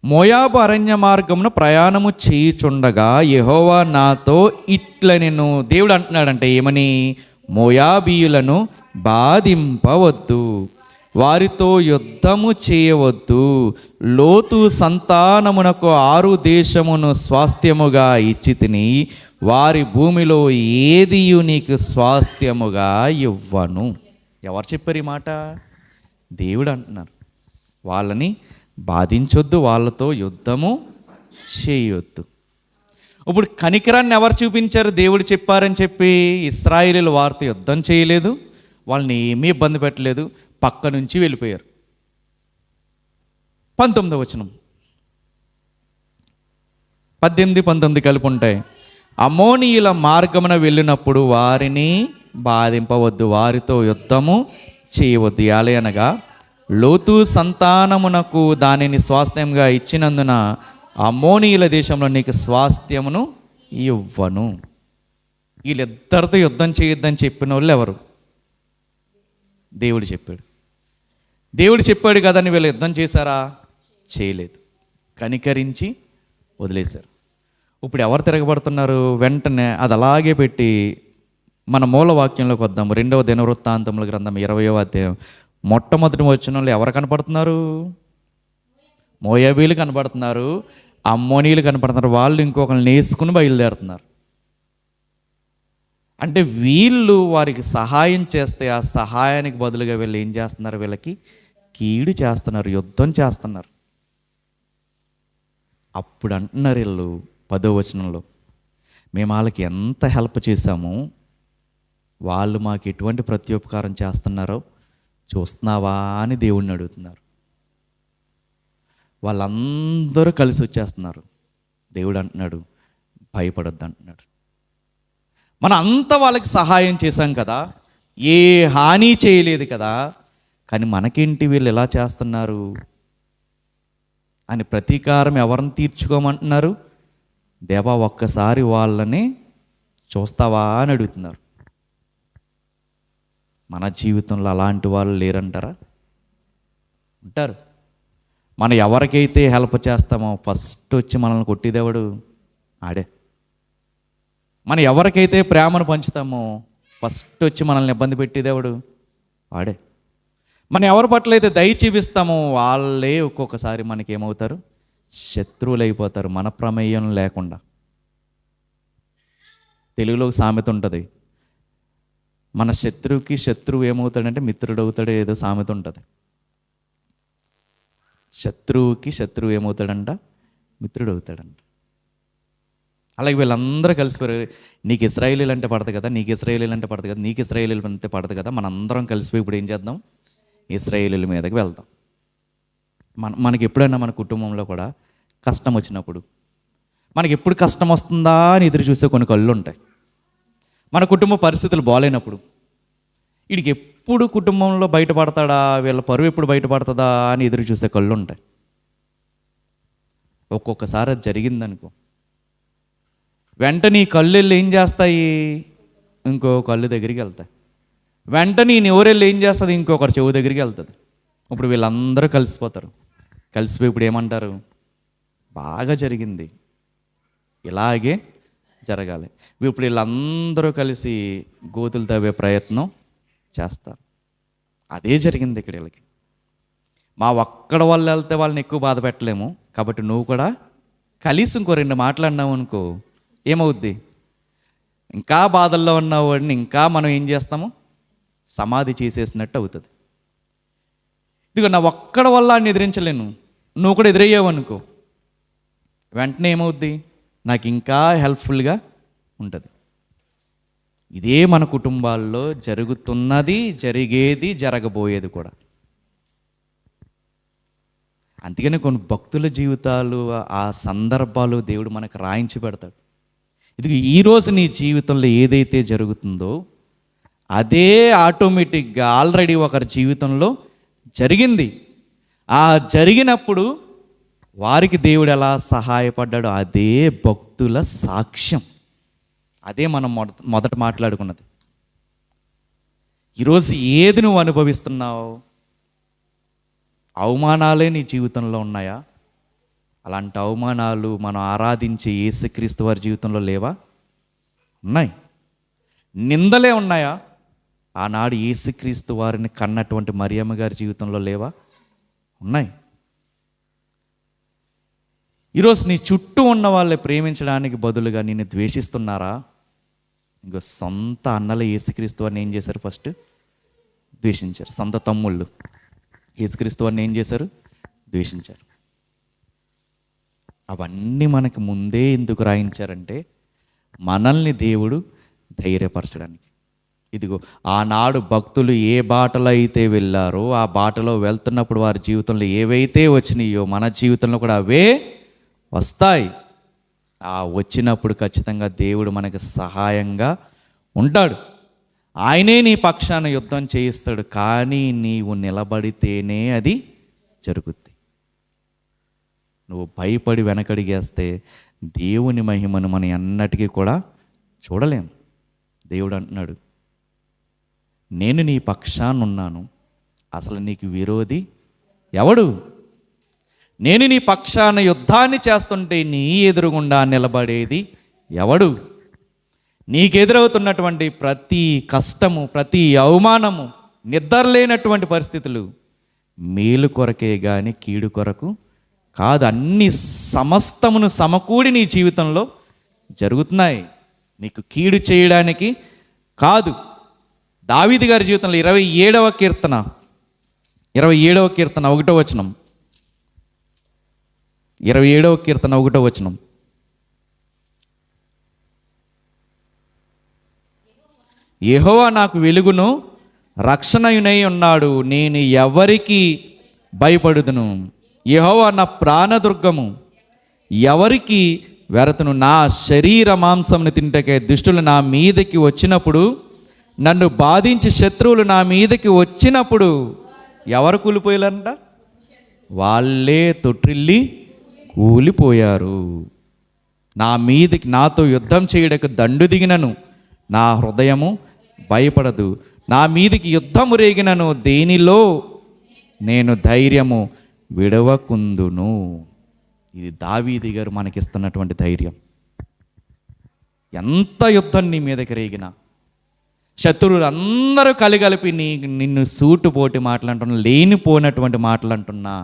మోయాబు అరణ్య మార్గమున ప్రయాణము చేయుచుండగా యెహోవా నాతో ఇట్లనెను. దేవుడు అంటున్నాడంటే ఏమని? మోయాబీయులను బాధింపవద్దు, వారితో యుద్ధము చేయవద్దు. లోతు సంతానమునకు 6 దేశమును స్వాస్థ్యముగా ఇచ్చి తిని వారి భూమిలో ఏదియు నీకు స్వాస్థ్యముగా ఇవ్వను. ఎవరు చెప్పారు ఈ మాట? దేవుడు అంటున్నారు. వాళ్ళని బాధించొద్దు, వాళ్ళతో యుద్ధము చేయొద్దు. ఇప్పుడు కనికరాన్ని ఎవరు చూపించారు? దేవుడు చెప్పారని చెప్పి ఇశ్రాయేలీయులు వారితో యుద్ధం చేయలేదు, వాళ్ళని ఏమీ ఇబ్బంది పెట్టలేదు, పక్క నుంచి వెళ్ళిపోయారు. 19వ వచనం, 18, 19 కలిపి ఉంటాయి. అమ్మోనీయుల మార్గమున వెళ్ళినప్పుడు వారిని బాధింపవద్దు, వారితో యుద్ధము చేయవద్దు. అనగా లోతు సంతానమునకు దానిని స్వాస్థ్యంగా ఇచ్చినందున అమ్మోనీయుల దేశంలో నీకు స్వాస్థ్యమును ఇవ్వను. వీళ్ళిద్దరితో యుద్ధం చేయొద్దని చెప్పిన వాళ్ళు ఎవరు? దేవుడు చెప్పాడు. దేవుడు చెప్పాడు కదని వీళ్ళు యుద్ధం చేశారా? చేయలేదు. కనికరించి వదిలేశారు. ఇప్పుడు ఎవరు తిరగబడుతున్నారు? వెంటనే అది అలాగే పెట్టి మన మూల వాక్యంలోకి వద్దాము. 2వ దినవృత్తాంతముల గ్రంథం 20వ అధ్యాయం మొట్టమొదటి వచనంలో ఎవరు కనపడుతున్నారు? మోయాబీలు కనపడుతున్నారు, అమ్మోనీయులు కనపడుతున్నారు. వాళ్ళు ఇంకొకరిని నేసుకుని బయలుదేరుతున్నారు. అంటే వీళ్ళు వారికి సహాయం చేస్తే ఆ సహాయానికి బదులుగా వీళ్ళు ఏం చేస్తున్నారు? వీళ్ళకి కీడు చేస్తున్నారు, యుద్ధం చేస్తున్నారు. అప్పుడు అంటున్నారు వీళ్ళు 10వ వచనంలో, మేము వాళ్ళకి ఎంత హెల్ప్ చేశామో వాళ్ళు మాకు ఎటువంటి ప్రత్యుపకారం చేస్తున్నారో చూస్తున్నావా అని దేవుడిని అడుగుతున్నారు. వాళ్ళందరూ కలిసి వచ్చేస్తున్నారు. దేవుడు అంటున్నాడు భయపడొద్దు అంటున్నాడు. మనం అంతా వాళ్ళకి సహాయం చేశాం కదా, ఏ హాని చేయలేదు కదా, కానీ మనకేంటి వీళ్ళు ఎలా చేస్తున్నారు అని ప్రతీకారం ఎవరిని తీర్చుకోమంటున్నారు? దేవా ఒక్కసారి వాళ్ళని చూస్తావా అని అడుగుతున్నారు. మన జీవితంలో అలాంటి వాళ్ళు లేరంటారా? ఉంటారు. మనం ఎవరికైతే హెల్ప్ చేస్తామో ఫస్ట్ వచ్చి మనల్ని కొట్టేదేవాడు ఆడే. మనం ఎవరికైతే ప్రేమను పంచుతామో ఫస్ట్ వచ్చి మనల్ని ఇబ్బంది పెట్టేదేవాడు వాడే. మనం ఎవరి పట్ల అయితే దయ చూపిస్తామో వాళ్ళే ఒక్కొక్కసారి మనకేమవుతారు? శత్రువులు అయిపోతారు, మన ప్రమేయం లేకుండా. తెలుగులో సామెత ఉంటుంది, మన శత్రువుకి శత్రువు ఏమవుతాడంటే మిత్రుడు అవుతాడు, ఏదో సామెత ఉంటుంది. శత్రువుకి శత్రువు ఏమవుతాడంట? మిత్రుడు అవుతాడంట. అలాగే వీళ్ళందరూ కలిసిపోయారు. నీకు ఇశ్రాయేలీలు అంటే పడదు కదా, నీకు ఇశ్రాయేలీలు అంటే పడదు కదా, నీకు ఇశ్రాయేలీలు అంటే పడదు కదా, మనందరం కలిసిపోయి ఇప్పుడు ఏం చేద్దాం? ఇశ్రాయేలీల మీదకి వెళ్దాం. మనకి ఎప్పుడైనా మన కుటుంబంలో కూడా కష్టం వచ్చినప్పుడు, మనకి ఎప్పుడు కష్టం వస్తుందా అని ఎదురు చూసే కొన్ని కళ్ళు ఉంటాయి. మన కుటుంబ పరిస్థితులు బాగాలేనప్పుడు, వీడికి ఎప్పుడు కుటుంబంలో బయటపడతాడా, వీళ్ళ పరువు ఎప్పుడు బయటపడుతుందా అని ఎదురు చూసే కళ్ళు ఉంటాయి. ఒక్కొక్కసారి అది జరిగిందనుకో, వెంటనే ఈ కళ్ళు వెళ్ళి ఏం చేస్తాయి? ఇంకో కళ్ళు దగ్గరికి వెళ్తాయి. వెంటనే ఈ నోరెళ్ళి ఏం చేస్తుంది? ఇంకొకరి చెవు దగ్గరికి వెళ్తుంది. ఇప్పుడు వీళ్ళందరూ కలిసిపోతారు. కలిసిపోయి ఇప్పుడు ఏమంటారు? బాగా జరిగింది, ఇలాగే జరగాలి. ఇప్పుడు వీళ్ళందరూ కలిసి గోతులు తవ్వే ప్రయత్నం చేస్తారు. అదే జరిగింది ఇక్కడ వీళ్ళకి. మా ఒక్కడ వాళ్ళు వెళ్తే వాళ్ళని ఎక్కువ బాధ పెట్టలేము కాబట్టి నువ్వు కూడా కలిసి ఇంకో 2 మాట్లాడినావు అనుకో, ఏమవుద్ది? ఇంకా బాధల్లో ఉన్న వాడిని ఇంకా మనం ఏం చేస్తాము? సమాధి చేసేసినట్టు అవుతుంది. ఇదిగో నా ఒక్కడ వల్ల అని ఎదిరించలేను, నువ్వు కూడా ఎదురయ్యావు అనుకో, వెంటనే ఏమవుద్ది? నాకు ఇంకా హెల్ప్ఫుల్గా ఉంటుంది. ఇదే మన కుటుంబాల్లో జరుగుతున్నది, జరిగేది, జరగబోయేది కూడా. అందుకని కొన్ని భక్తుల జీవితాలు, ఆ సందర్భాలు దేవుడు మనకు రాయించి పెడతాడు. ఇది ఈరోజు నీ జీవితంలో ఏదైతే జరుగుతుందో అదే ఆటోమేటిక్గా ఆల్రెడీ ఒకరి జీవితంలో జరిగింది. ఆ జరిగినప్పుడు వారికి దేవుడు ఎలా సహాయపడ్డాడో అదే భక్తుల సాక్ష్యం. అదే మనం మొదట మాట్లాడుకున్నది. ఈరోజు ఏది నువ్వు అనుభవిస్తున్నావు? అవమానాలే నీ జీవితంలో ఉన్నాయా? అలాంటి అవమానాలు మనం ఆరాధించే యేసుక్రీస్తు వారి జీవితంలో లేవా? ఉన్నాయి. నిందలే ఉన్నాయా? ఆనాడు యేసుక్రీస్తు వారిని కన్నటువంటి మరియమ్మ గారి జీవితంలో లేవా? ఉన్నాయి. ఈరోజు నీ చుట్టూ ఉన్న వాళ్ళే ప్రేమించడానికి బదులుగా నిన్ను ద్వేషిస్తున్నారా? ఇంకో సొంత అన్నలు యేసుక్రీస్తు వారిని ఏం చేశారు? ఫస్ట్ ద్వేషించారు. సొంత తమ్ముళ్ళు యేసుక్రీస్తు వారిని ఏం చేశారు? ద్వేషించారు. అవన్నీ మనకు ముందే ఎందుకు రాయించారంటే మనల్ని దేవుడు ధైర్యపరచడానికి. ఇదిగో ఆనాడు భక్తులు ఏ బాటలో అయితే వెళ్ళారో ఆ బాటలో వెళ్తున్నప్పుడు వారి జీవితంలో ఏవైతే వచ్చినాయో మన జీవితంలో కూడా అవే వస్తాయి. ఆ వచ్చినప్పుడు ఖచ్చితంగా దేవుడు మనకి సహాయంగా ఉంటాడు. ఆయనే నీ పక్షాన యుద్ధం చేయిస్తాడు. కానీ నీవు నిలబడితేనే అది జరుగుద్ది. నువ్వు భయపడి వెనకడిగేస్తే దేవుని మహిమను మనం ఎన్నటికీ కూడా చూడలేం. దేవుడు అంటున్నాడు, నేను నీ పక్షాన ఉన్నాను, అసలు నీకు విరోధి ఎవడు? నేను నీ పక్షాన యుద్ధాన్ని చేస్తుంటే నీ ఎదురుగుండా నిలబడేది ఎవడు? నీకెదురవుతున్నటువంటి ప్రతి కష్టము, ప్రతి అవమానము, నిద్రలేనటువంటి పరిస్థితులు మేలు కొరకే కానీ కీడు కొరకు కాదు. అన్ని సమస్తమును సమకూడి నీ జీవితంలో జరుగుతున్నాయి, నీకు కీడు చేయడానికి కాదు. దావీదు గారి జీవితంలో 27వ కీర్తన 1వ వచనం, 27వ కీర్తన 1వ వచనం. యెహోవా నాకు వెలుగును రక్షణయునై ఉన్నాడు, నేను ఎవరికి భయపడుదును? యెహోవా నా ప్రాణదుర్గము, ఎవరికి వెరతును? నా శరీర మాంసమును తింటకే దుష్టులు నా మీదకి వచ్చినప్పుడు, నన్ను బాధించి శత్రువులు నా మీదకి వచ్చినప్పుడు ఎవరు కూలిపోయారంట? వాళ్ళే తొట్టిల్లి కూలిపోయారు. నా మీదకి నాతో యుద్ధం చేయడానికి దండు దిగినను నా హృదయము భయపడదు. నా మీదికి యుద్ధము రేగినను దేనిలో నేను ధైర్యము విడవకుందును. ఇది దావీదు గారు మనకిస్తున్నటువంటి ధైర్యం. ఎంత యుద్ధం నీ మీదకి రేగినా, శత్రువులు అందరూ కలిగలిపి నిన్ను సూటు పోటీ మాటలంటున్నా, లేనిపోయినటువంటి మాటలంటున్నా,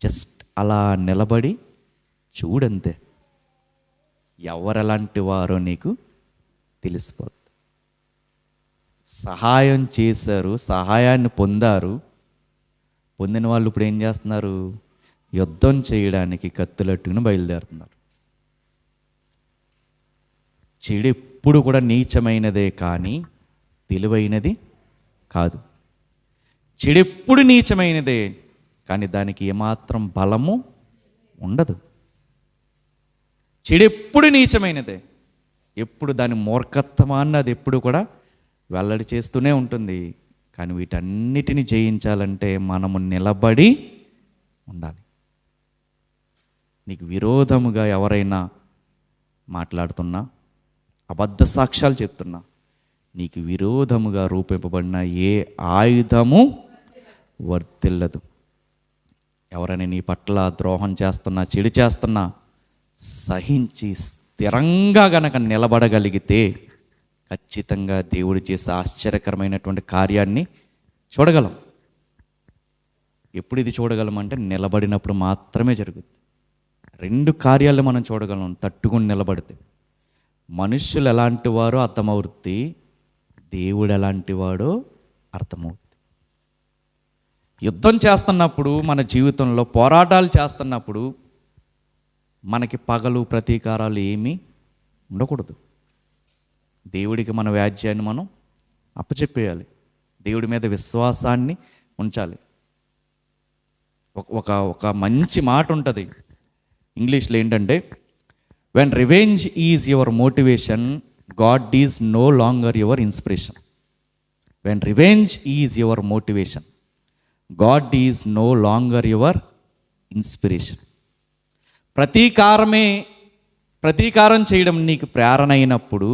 జస్ట్ అలా నిలబడి చూడంతే. ఎవరెలాంటి వారో నీకు తెలిసిపోతుంది. సహాయం చేశారు, సహాయాన్ని పొందారు. పొందిన వాళ్ళు ఇప్పుడు ఏం చేస్తున్నారు? యుద్ధం చేయడానికి కత్తులట్టుకుని బయలుదేరుతున్నారు. చెడు ఎప్పుడు కూడా నీచమైనదే కానీ తెలివైనది కాదు. చెడు ఎప్పుడు నీచమైనదే కానీ దానికి ఏమాత్రం బలము ఉండదు. చెడు ఎప్పుడు నీచమైనదే, ఎప్పుడు దాని మూర్ఖత్వాన్ని అది ఎప్పుడు కూడా వెల్లడి చేస్తూనే ఉంటుంది. కానీ వీటన్నిటిని జయించాలంటే మనము నిలబడి ఉండాలి. నీకు విరోధముగా ఎవరైనా మాట్లాడుతున్నా, అబద్ధ సాక్ష్యాలు చెప్తున్నా, నీకు విరోధముగా రూపింపబడిన ఏ ఆయుధము వర్తిల్లదు. ఎవరైనా నీ పట్ల ద్రోహం చేస్తున్నా, చెడు చేస్తున్నా, సహించి స్థిరంగా గనక నిలబడగలిగితే ఖచ్చితంగా దేవుడు చేసే ఆశ్చర్యకరమైనటువంటి కార్యాన్ని చూడగలం. ఎప్పుడు ఇది చూడగలమంటే నిలబడినప్పుడు మాత్రమే జరుగుతుంది. 2 కార్యాలు మనం చూడగలం తట్టుకుని నిలబడితే. మనుష్యులు ఎలాంటి వారో అర్థమవుద్ది, దేవుడు ఎలాంటి వాడో అర్థమవుద్ది. యుద్ధం చేస్తున్నప్పుడు, మన జీవితంలో పోరాటాలు చేస్తున్నప్పుడు మనకి పగలు ప్రతీకారాలు ఏమీ ఉండకూడదు. దేవుడికి మన వ్యాజ్యాన్ని మనం అప్పచెప్పేయాలి. దేవుడి మీద విశ్వాసాన్ని ఉంచాలి. ఒక మంచి మాట ఉంటుంది ఇంగ్లీష్లో, ఏంటంటే when revenge is your motivation, God is no longer your inspiration. When revenge is your motivation, God is no longer your inspiration. ప్రతీకారం చేయడం నీకు ప్రేరణ అయినప్పుడు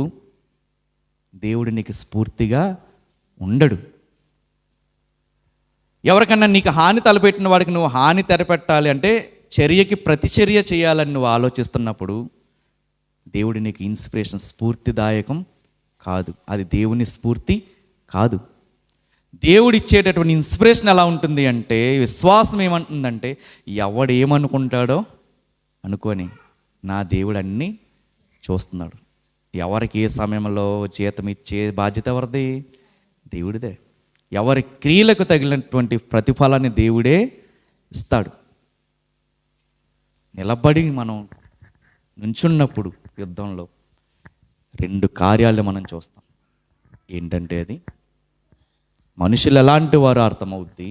దేవుడు నీకు స్ఫూర్తిగా ఉండడు. ఎవరికన్నా నీకు హాని తలపెట్టిన వాడికి నువ్వు హాని తెరపెట్టాలి అంటే చర్యకి ప్రతిచర్య చేయాలని నువ్వు ఆలోచిస్తున్నప్పుడు దేవుడు నీకు ఇన్స్పిరేషన్, స్ఫూర్తిదాయకం కాదు. అది దేవుని స్ఫూర్తి కాదు. దేవుడు ఇచ్చేటటువంటి ఇన్స్పిరేషన్ ఎలా ఉంటుంది అంటే, విశ్వాసం ఏమంటుందంటే, ఎవడేమనుకుంటాడో అనుకొని నా దేవుడు అన్నీ చూస్తున్నాడు. ఎవరికి ఏ సమయంలో జీతం ఇచ్చే బాధ్యత ఎవరిది? దేవుడిదే. ఎవరి క్రియలకు తగిలినటువంటి ప్రతిఫలాన్ని దేవుడే ఇస్తాడు. నిలబడి మనం నుంచున్నప్పుడు యుద్ధంలో 2 కార్యాలు మనం చూస్తాం. ఏంటంటే అది మనుషులు ఎలాంటి వారు అర్థమవుద్ది,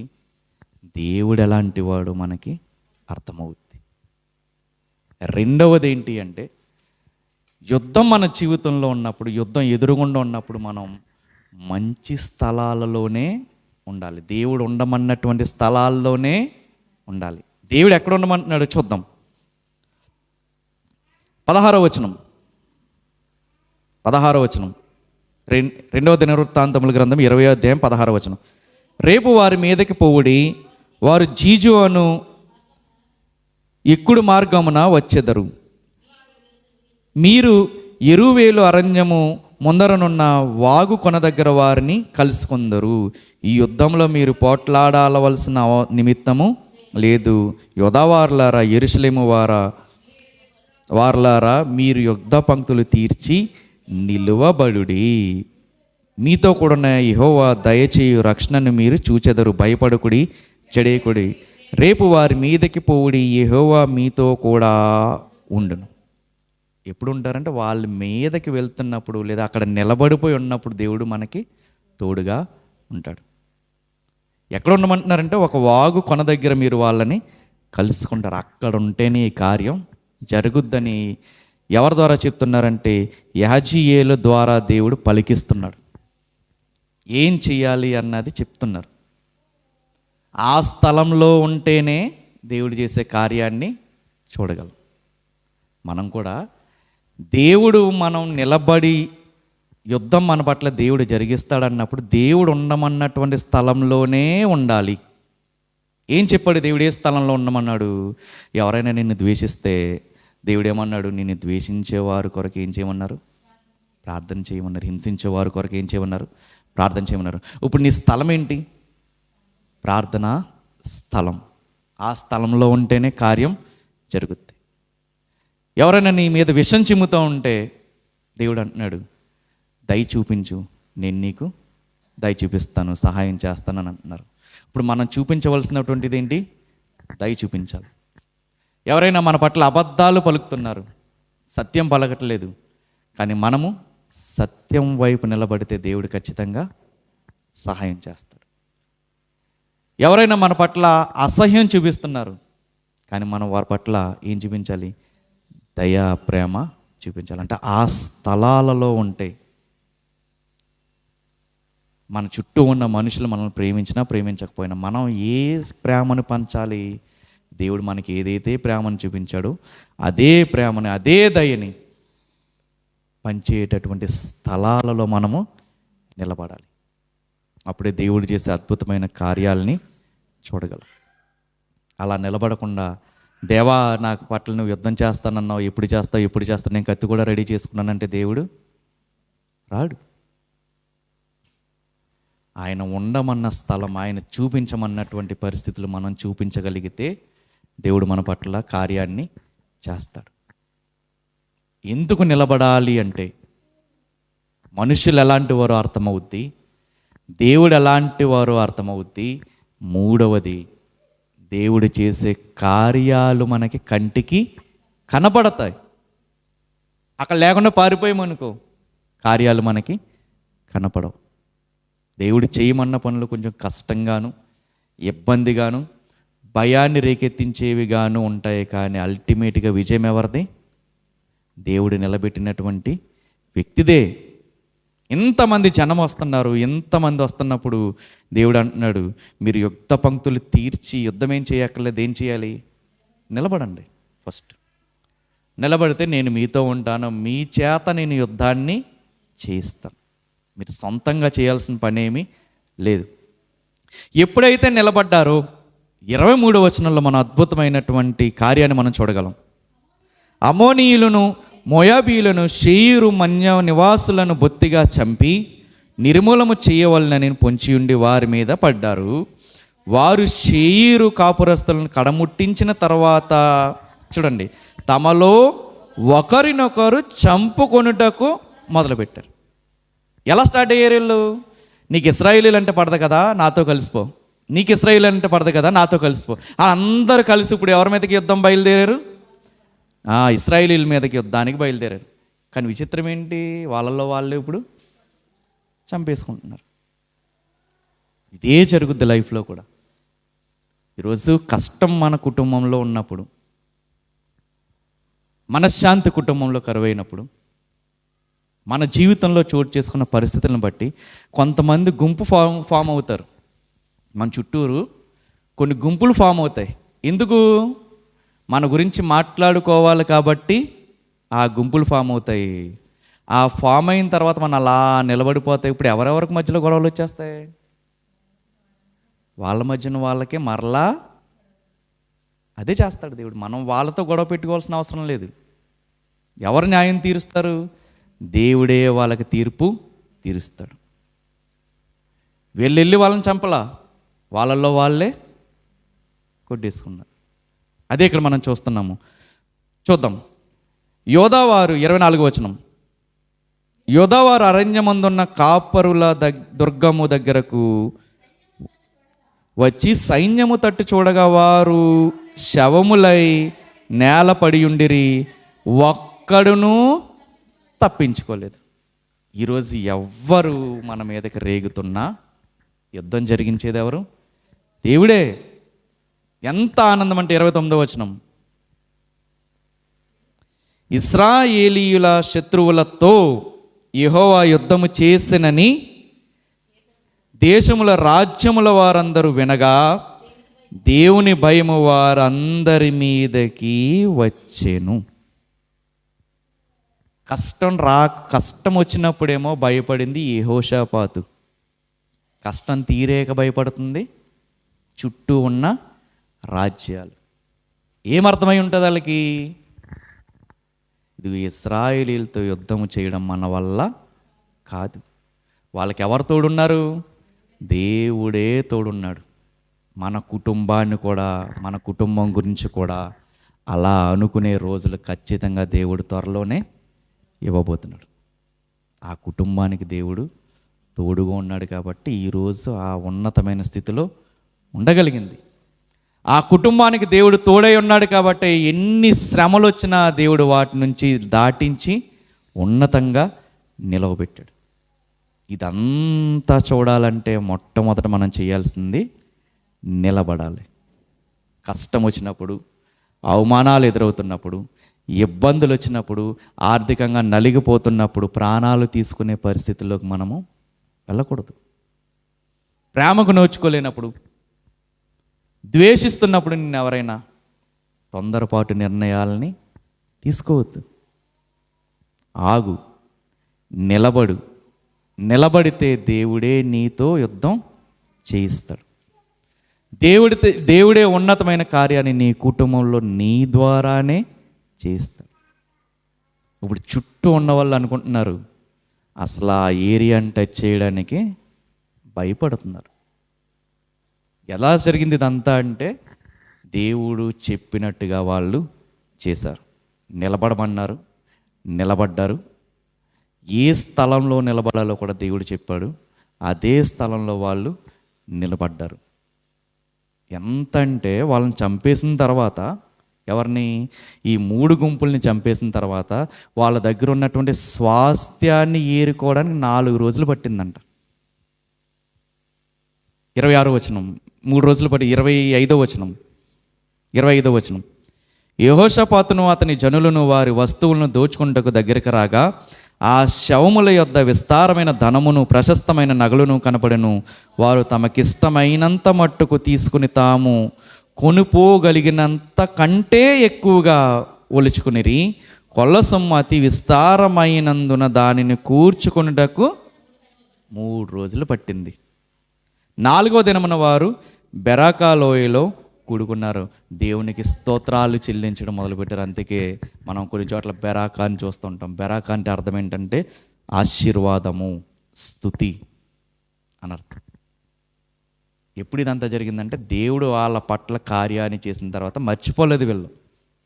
దేవుడు ఎలాంటి వాడు మనకి అర్థమవుద్ది. రెండవది ఏంటి అంటే, యుద్ధం మన జీవితంలో ఉన్నప్పుడు, యుద్ధం ఎదురుగుండా ఉన్నప్పుడు మనం మంచి స్థలాలలోనే ఉండాలి. దేవుడు ఉండమన్నటువంటి స్థలాల్లోనే ఉండాలి. దేవుడు ఎక్కడ ఉండమంటున్నాడో చూద్దాం. 16వ వచనం 2వ దినవృత్తాంతముల గ్రంథం 20వ అధ్యాయం 16వ వచనం. రేపు వారి మీదకి పోవుడి, వారు జీజు అను ఎక్కుడు మార్గమున వచ్చెదరు. మీరు ఎరువేలు అరణ్యము ముందరనున్న వాగు కొన దగ్గర వారిని కలుసుకుందరు. ఈ యుద్ధంలో మీరు పోట్లాడవలసిన నిమిత్తము లేదు. యోధావార్లారా, యెరూషలేము వార్లారా, మీరు యుద్ధ పంక్తులు తీర్చి నిలువబడుడి. మీతో కూడా యెహోవా దయచేయు రక్షణను మీరు చూచెదరు. భయపడుకుడి, చెడేకుడి. రేపు వారి మీదకి పోవుడి, యెహోవా మీతో కూడా ఉండును. ఎప్పుడు ఉంటారంటే వాళ్ళ మీదకి వెళ్తున్నప్పుడు, లేదా అక్కడ నిలబడిపోయి ఉన్నప్పుడు దేవుడు మనకి తోడుగా ఉంటాడు. ఎక్కడ ఉండమంటున్నారంటే, ఒక వాగు కొన దగ్గర మీరు వాళ్ళని కలుసుకుంటారు. అక్కడ ఉంటేనే ఈ కార్యం జరుగుద్దని ఎవరి ద్వారా చెప్తున్నారంటే, యహజీయేలు ద్వారా దేవుడు పలికిస్తున్నాడు. ఏం చేయాలి అన్నది చెప్తున్నారు. ఆ స్థలంలో ఉంటేనే దేవుడు చేసే కార్యాన్ని చూడగలం. మనం కూడా దేవుడు మనం నిలబడి యుద్ధం మన పట్ల దేవుడు జరిగిస్తాడన్నప్పుడు దేవుడు ఉండమన్నటువంటి స్థలంలోనే ఉండాలి. ఏం చెప్పాడు దేవుడు? ఏ స్థలంలో ఉండమన్నాడు? ఎవరైనా నిన్ను ద్వేషిస్తే దేవుడు ఏమన్నాడు? నిన్ను ద్వేషించేవారు కొరకు ఏం చేయమన్నారు? ప్రార్థన చేయమన్నారు. హింసించేవారు కొరకు ఏం చేయమన్నారు? ప్రార్థన చేయమన్నారు. ఇప్పుడు నీ స్థలం ఏంటి? ప్రార్థనా స్థలం. ఆ స్థలంలో ఉంటేనే కార్యం జరుగుద్ది. ఎవరైనా నీ మీద విషం చిమ్ముతూ ఉంటే దేవుడు అంటున్నాడు, దయ చూపించు, నేను నీకు దయ చూపిస్తాను, సహాయం చేస్తానని అంటున్నారు. ఇప్పుడు మనం చూపించవలసినటువంటిది ఏంటి? దయ చూపించాలి. ఎవరైనా మన పట్ల అబద్ధాలు పలుకుతున్నారు, సత్యం పలకట్లేదు, కానీ మనము సత్యం వైపు నిలబడితే దేవుడు ఖచ్చితంగా సహాయం చేస్తాడు. ఎవరైనా మన పట్ల అసహ్యం చూపిస్తున్నారు, కానీ మనం వారి పట్ల ఏం చూపించాలి? దయ, ప్రేమ చూపించాలి. అంటే ఆ స్థలాలలో ఉంటే మన చుట్టూ ఉన్న మనుషులు మనల్ని ప్రేమించినా ప్రేమించకపోయినా మనం ఏ ప్రేమను పంచాలి? దేవుడు మనకి ఏదైతే ప్రేమను చూపించాడో అదే ప్రేమని, అదే దయని పంచేటటువంటి స్థలాలలో మనము నిలబడాలి. అప్పుడే దేవుడు చేసే అద్భుతమైన కార్యాలని చూడగలం. అలా నిలబడకుండా, దేవా నాకు పట్ల నువ్వు యుద్ధం చేస్తానన్నావు, ఎప్పుడు చేస్తావు, నేను కత్తి కూడా రెడీ చేసుకున్నానంటే దేవుడు రాడు. ఆయన ఉండమన్న స్థలం, ఆయన చూపించమన్నటువంటి పరిస్థితులు మనం చూపించగలిగితే దేవుడు మన పట్ల కార్యాన్ని చేస్తాడు. ఎందుకు నిలబడాలి అంటే, మనుషులు ఎలాంటి వారో అర్థమవుద్ది, దేవుడు ఎలాంటి వారో అర్థమవుద్ది. మూడవది, దేవుడు చేసే కార్యాలు మనకి కంటికి కనపడతాయి. అక్కడ లేకుండా పారిపోయామనుకో, కార్యాలు మనకి కనపడవు. దేవుడు చేయమన్న పనులు కొంచెం కష్టంగాను, ఇబ్బందిగాను, భయాన్ని రేకెత్తించేవిగాను ఉంటాయి. కానీ అల్టిమేట్గా విజయం ఎవరిది? దేవుడు నిలబెట్టినటువంటి వ్యక్తిదే. ఇంతమంది జనం వస్తున్నారు, ఇంతమంది వస్తున్నప్పుడు దేవుడు అంటున్నాడు, మీరు యుద్ధ పంక్తులు తీర్చి యుద్ధం ఏం చేయక్కర్లేదు, ఏం చేయాలి? నిలబడండి. ఫస్ట్ నిలబడితే నేను మీతో ఉంటాను, మీ చేత నేను యుద్ధాన్ని చేయిస్తాను. మీరు సొంతంగా చేయాల్సిన పని ఏమీ లేదు. ఎప్పుడైతే నిలబడ్డారో 23వ వచనంలో మన అద్భుతమైనటువంటి కార్యాన్ని మనం చూడగలం. అమోనీయులను మోయాబీయులను శేయీరు మన్య నివాసులను బొత్తిగా చంపి నిర్మూలము చేయవలనని పొంచియుండి వారి మీద పడ్డారు. వారు శేయీరు కాపురస్తులను కడముట్టించిన తర్వాత చూడండి, తమలో ఒకరినొకరు చంపుకొనుటకు మొదలుపెట్టారు. ఎలా స్టార్ట్ అయ్యారు వీళ్ళు? నీకు ఇశ్రాయేలీలు అంటే పడదు కదా, నాతో కలిసిపో. నీకు ఇశ్రాయేలు అంటే పడదు కదా, నాతో కలిసిపో. అందరూ కలిసి ఇప్పుడు ఎవరి మీదకి యుద్ధం బయలుదేరారు? ఇశ్రాయేలీల మీదకి యుద్ధానికి బయలుదేరారు. కానీ విచిత్రం ఏంటి, వాళ్ళల్లో వాళ్ళు ఇప్పుడు చంపేసుకుంటున్నారు. ఇదే జరుగుద్ది లైఫ్లో కూడా. ఈరోజు కష్టం మన కుటుంబంలో ఉన్నప్పుడు, మనశ్శాంతి కుటుంబంలో కరువైనప్పుడు, మన జీవితంలో చోటు చేసుకున్న పరిస్థితులను బట్టి కొంతమంది గుంపు ఫామ్ అవుతారు. మన చుట్టూరు కొన్ని గుంపులు ఫామ్ అవుతాయి. ఎందుకు? మన గురించి మాట్లాడుకోవాలి కాబట్టి ఆ గుంపులు ఫామ్ అవుతాయి. ఆ ఫామ్ అయిన తర్వాత మనం అలా నిలబడిపోతాయి. ఇప్పుడు ఎవరెవరికి మధ్యలో గొడవలు వచ్చేస్తాయి? వాళ్ళ మధ్యన వాళ్ళకే మరలా అదే చేస్తాడు దేవుడు. మనం వాళ్ళతో గొడవ పెట్టుకోవాల్సిన అవసరం లేదు. ఎవరు న్యాయం తీరుస్తారు? దేవుడే వాళ్ళకి తీర్పు తీరుస్తాడు. వెళ్ళి వాళ్ళని చంపలా, వాళ్ళల్లో వాళ్ళే కొట్టేసుకున్నారు. అదే ఇక్కడ మనం చూస్తున్నాము. చూద్దాం. యోధావారు 24వ వచనం. యోధావారు అరణ్యమందున్న కాపరుల దుర్గము దగ్గరకు వచ్చి సైన్యము తట్టు చూడగా వారు శవములై నేల పడి ఉండిరి, ఒక్కడును తప్పించుకోలేదు. ఈరోజు ఎవ్వరు మన మీదకి రేగుతున్నా యుద్ధం జరిగించేది ఎవరు? దేవుడే. ఎంత ఆనందం అంటే 29వ వచనం. ఇశ్రాయేలీయుల శత్రువులతో యెహోవా యుద్ధము చేసినని దేశముల రాజ్యముల వారందరూ వినగా దేవుని భయము వారందరి మీదకి వచ్చెను. కష్టం వచ్చినప్పుడేమో భయపడింది యెహోషాపాతు. కష్టం తీరేక భయపడుతుంది చుట్టూ ఉన్న రాజ్యాలు. ఏమర్థమై ఉంటుంది వాళ్ళకి? ఇది ఇశ్రాయేలీలతో యుద్ధం చేయడం మన వల్ల కాదు. వాళ్ళకి ఎవరు తోడున్నారు? దేవుడే తోడున్నాడు. మన కుటుంబాన్ని కూడా, మన కుటుంబం గురించి కూడా అలా అనుకునే రోజులు ఖచ్చితంగా దేవుడు త్వరలోనే ఇవ్వబోతున్నాడు. ఆ కుటుంబానికి దేవుడు తోడుగా ఉన్నాడు కాబట్టి ఈరోజు ఆ ఉన్నతమైన స్థితిలో ఉండగలిగింది. ఆ కుటుంబానికి దేవుడు తోడై ఉన్నాడు కాబట్టి ఎన్ని శ్రమలు వచ్చినా దేవుడు వాటి నుంచి దాటించి ఉన్నతంగా నిలవబెట్టాడు. ఇదంతా చూడాలంటే మొట్టమొదట మనం చేయాల్సింది నిలబడాలి. కష్టం వచ్చినప్పుడు, అవమానాలు ఎదురవుతున్నప్పుడు, ఇబ్బందులు వచ్చినప్పుడు, ఆర్థికంగా నలిగిపోతున్నప్పుడు ప్రాణాలు తీసుకునే పరిస్థితుల్లోకి మనము వెళ్ళకూడదు. ప్రేమకు నోచుకోలేనప్పుడు, ద్వేషిస్తున్నప్పుడు నిన్ను ఎవరైనా తొందరపాటు నిర్ణయాలని తీసుకోవద్దు. ఆగు, నిలబడు. నిలబడితే దేవుడే నీతో యుద్ధం చేయిస్తాడు. దేవుడే ఉన్నతమైన కార్యాన్ని నీ కుటుంబంలో నీ ద్వారానే చేయిస్తాడు. ఇప్పుడు చుట్టూ ఉన్న వాళ్ళు అనుకుంటున్నారు అసలు ఆ ఏరియాని టచ్ చేయడానికి భయపడుతున్నారు. ఎలా జరిగింది ఇదంతా అంటే దేవుడు చెప్పినట్టుగా వాళ్ళు చేశారు. నిలబడమన్నారు, నిలబడ్డారు. ఏ స్థలంలో నిలబడాలో కూడా దేవుడు చెప్పాడు. అదే స్థలంలో వాళ్ళు నిలబడ్డారు. ఎంత అంటే వాళ్ళని చంపేసిన తర్వాత, ఎవరిని? ఈ 3 గుంపుల్ని చంపేసిన తర్వాత వాళ్ళ దగ్గర ఉన్నటువంటి స్వాస్థ్యాన్ని ఏరుకోవడానికి 4 రోజులు పట్టిందంట. 26వ వచనం. 3 రోజులు పట్టి 25వ వచనం. యెహోషాపాతును అతని జనులను వారి వస్తువులను దోచుకుంటకు దగ్గరికి రాగా ఆ శవముల యొద్ద విస్తారమైన ధనమును ప్రశస్తమైన నగలును కనపడెను. వారు తమకిష్టమైనంత మట్టుకు తీసుకుని తాము కొనుపోగలిగినంత కంటే ఎక్కువగా ఒలుచుకునిరి. కొల్ల సొమ్ము అతి విస్తారమైనందున దానిని కూర్చుకొనుటకు 3 రోజులు పట్టింది. 4వ దినమున వారు బెరాకా లోయలో కూడుకున్నారు. దేవునికి స్తోత్రాలు చెల్లించడం మొదలుపెట్టారు. అందుకే మనం కొన్ని చోట్ల బెరాకా అని చూస్తుంటాం. బెరాకా అంటే అర్థం ఏంటంటే ఆశీర్వాదము, స్తుతి అని అర్థం. ఎప్పుడు ఇదంతా జరిగిందంటే దేవుడు వాళ్ళ పట్ల కార్యాన్ని చేసిన తర్వాత మర్చిపోలేదు వీళ్ళు.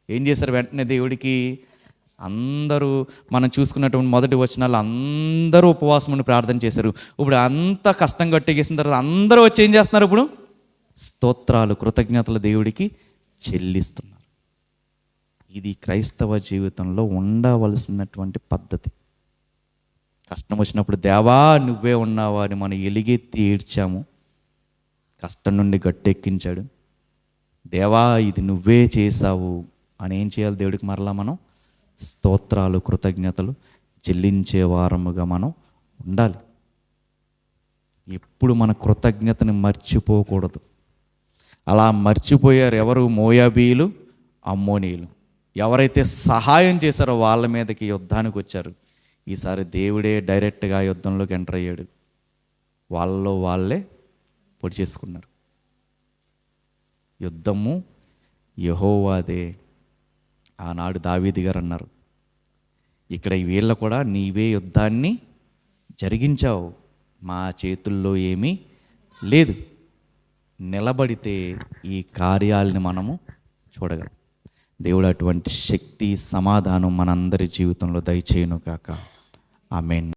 ఏం చేశారు? వెంటనే దేవుడికి అందరూ మనం చూసుకున్నటువంటి మొదటి వచనాలు అందరూ ఉపవాసం ఉండి ప్రార్థన చేశారు. ఇప్పుడు అంత కష్టం గట్టెగేసిన తర్వాత అందరూ వచ్చి ఏం చేస్తున్నారు? ఇప్పుడు స్తోత్రాలు, కృతజ్ఞతలు దేవుడికి చెల్లిస్తున్నారు. ఇది క్రైస్తవ జీవితంలో ఉండవలసినటువంటి పద్ధతి. కష్టం వచ్చినప్పుడు దేవా నువ్వే ఉన్నావా అని మనం ఎలుగెత్తి ఏడ్చాము, కష్టం నుండి గట్టెక్కించాడు. దేవా ఇది నువ్వే చేశావు అని ఏం చేయాలి? దేవుడికి మరలా మనం స్తోత్రాలు, కృతజ్ఞతలు చెల్లించే వారముగా మనం ఉండాలి. ఎప్పుడు మన కృతజ్ఞతని మర్చిపోకూడదు. అలా మర్చిపోయారు ఎవరు? మోయాబీయులు, అమ్మోనీయులు. ఎవరైతే సహాయం చేశారో వాళ్ళ మీదకి యుద్ధానికి వచ్చారు. ఈసారి దేవుడే డైరెక్ట్గా యుద్ధంలోకి ఎంటర్ అయ్యాడు. వాళ్ళలో వాళ్ళే పొడి చేసుకున్నారు. యుద్ధము యెహోవాదే. ఆనాడు దావీదు గారు అన్నారు, ఇక్కడ వీళ్ళ కూడా నీవే యుద్ధాన్ని జరిగించావు, మా చేతుల్లో ఏమీ లేదు. నిలబడితే ఈ కార్యాలని మనము చూడగలం. దేవుడు అటువంటి శక్తి, సమాధానం మనందరి జీవితంలో దయచేయును కాక. ఆమేన్.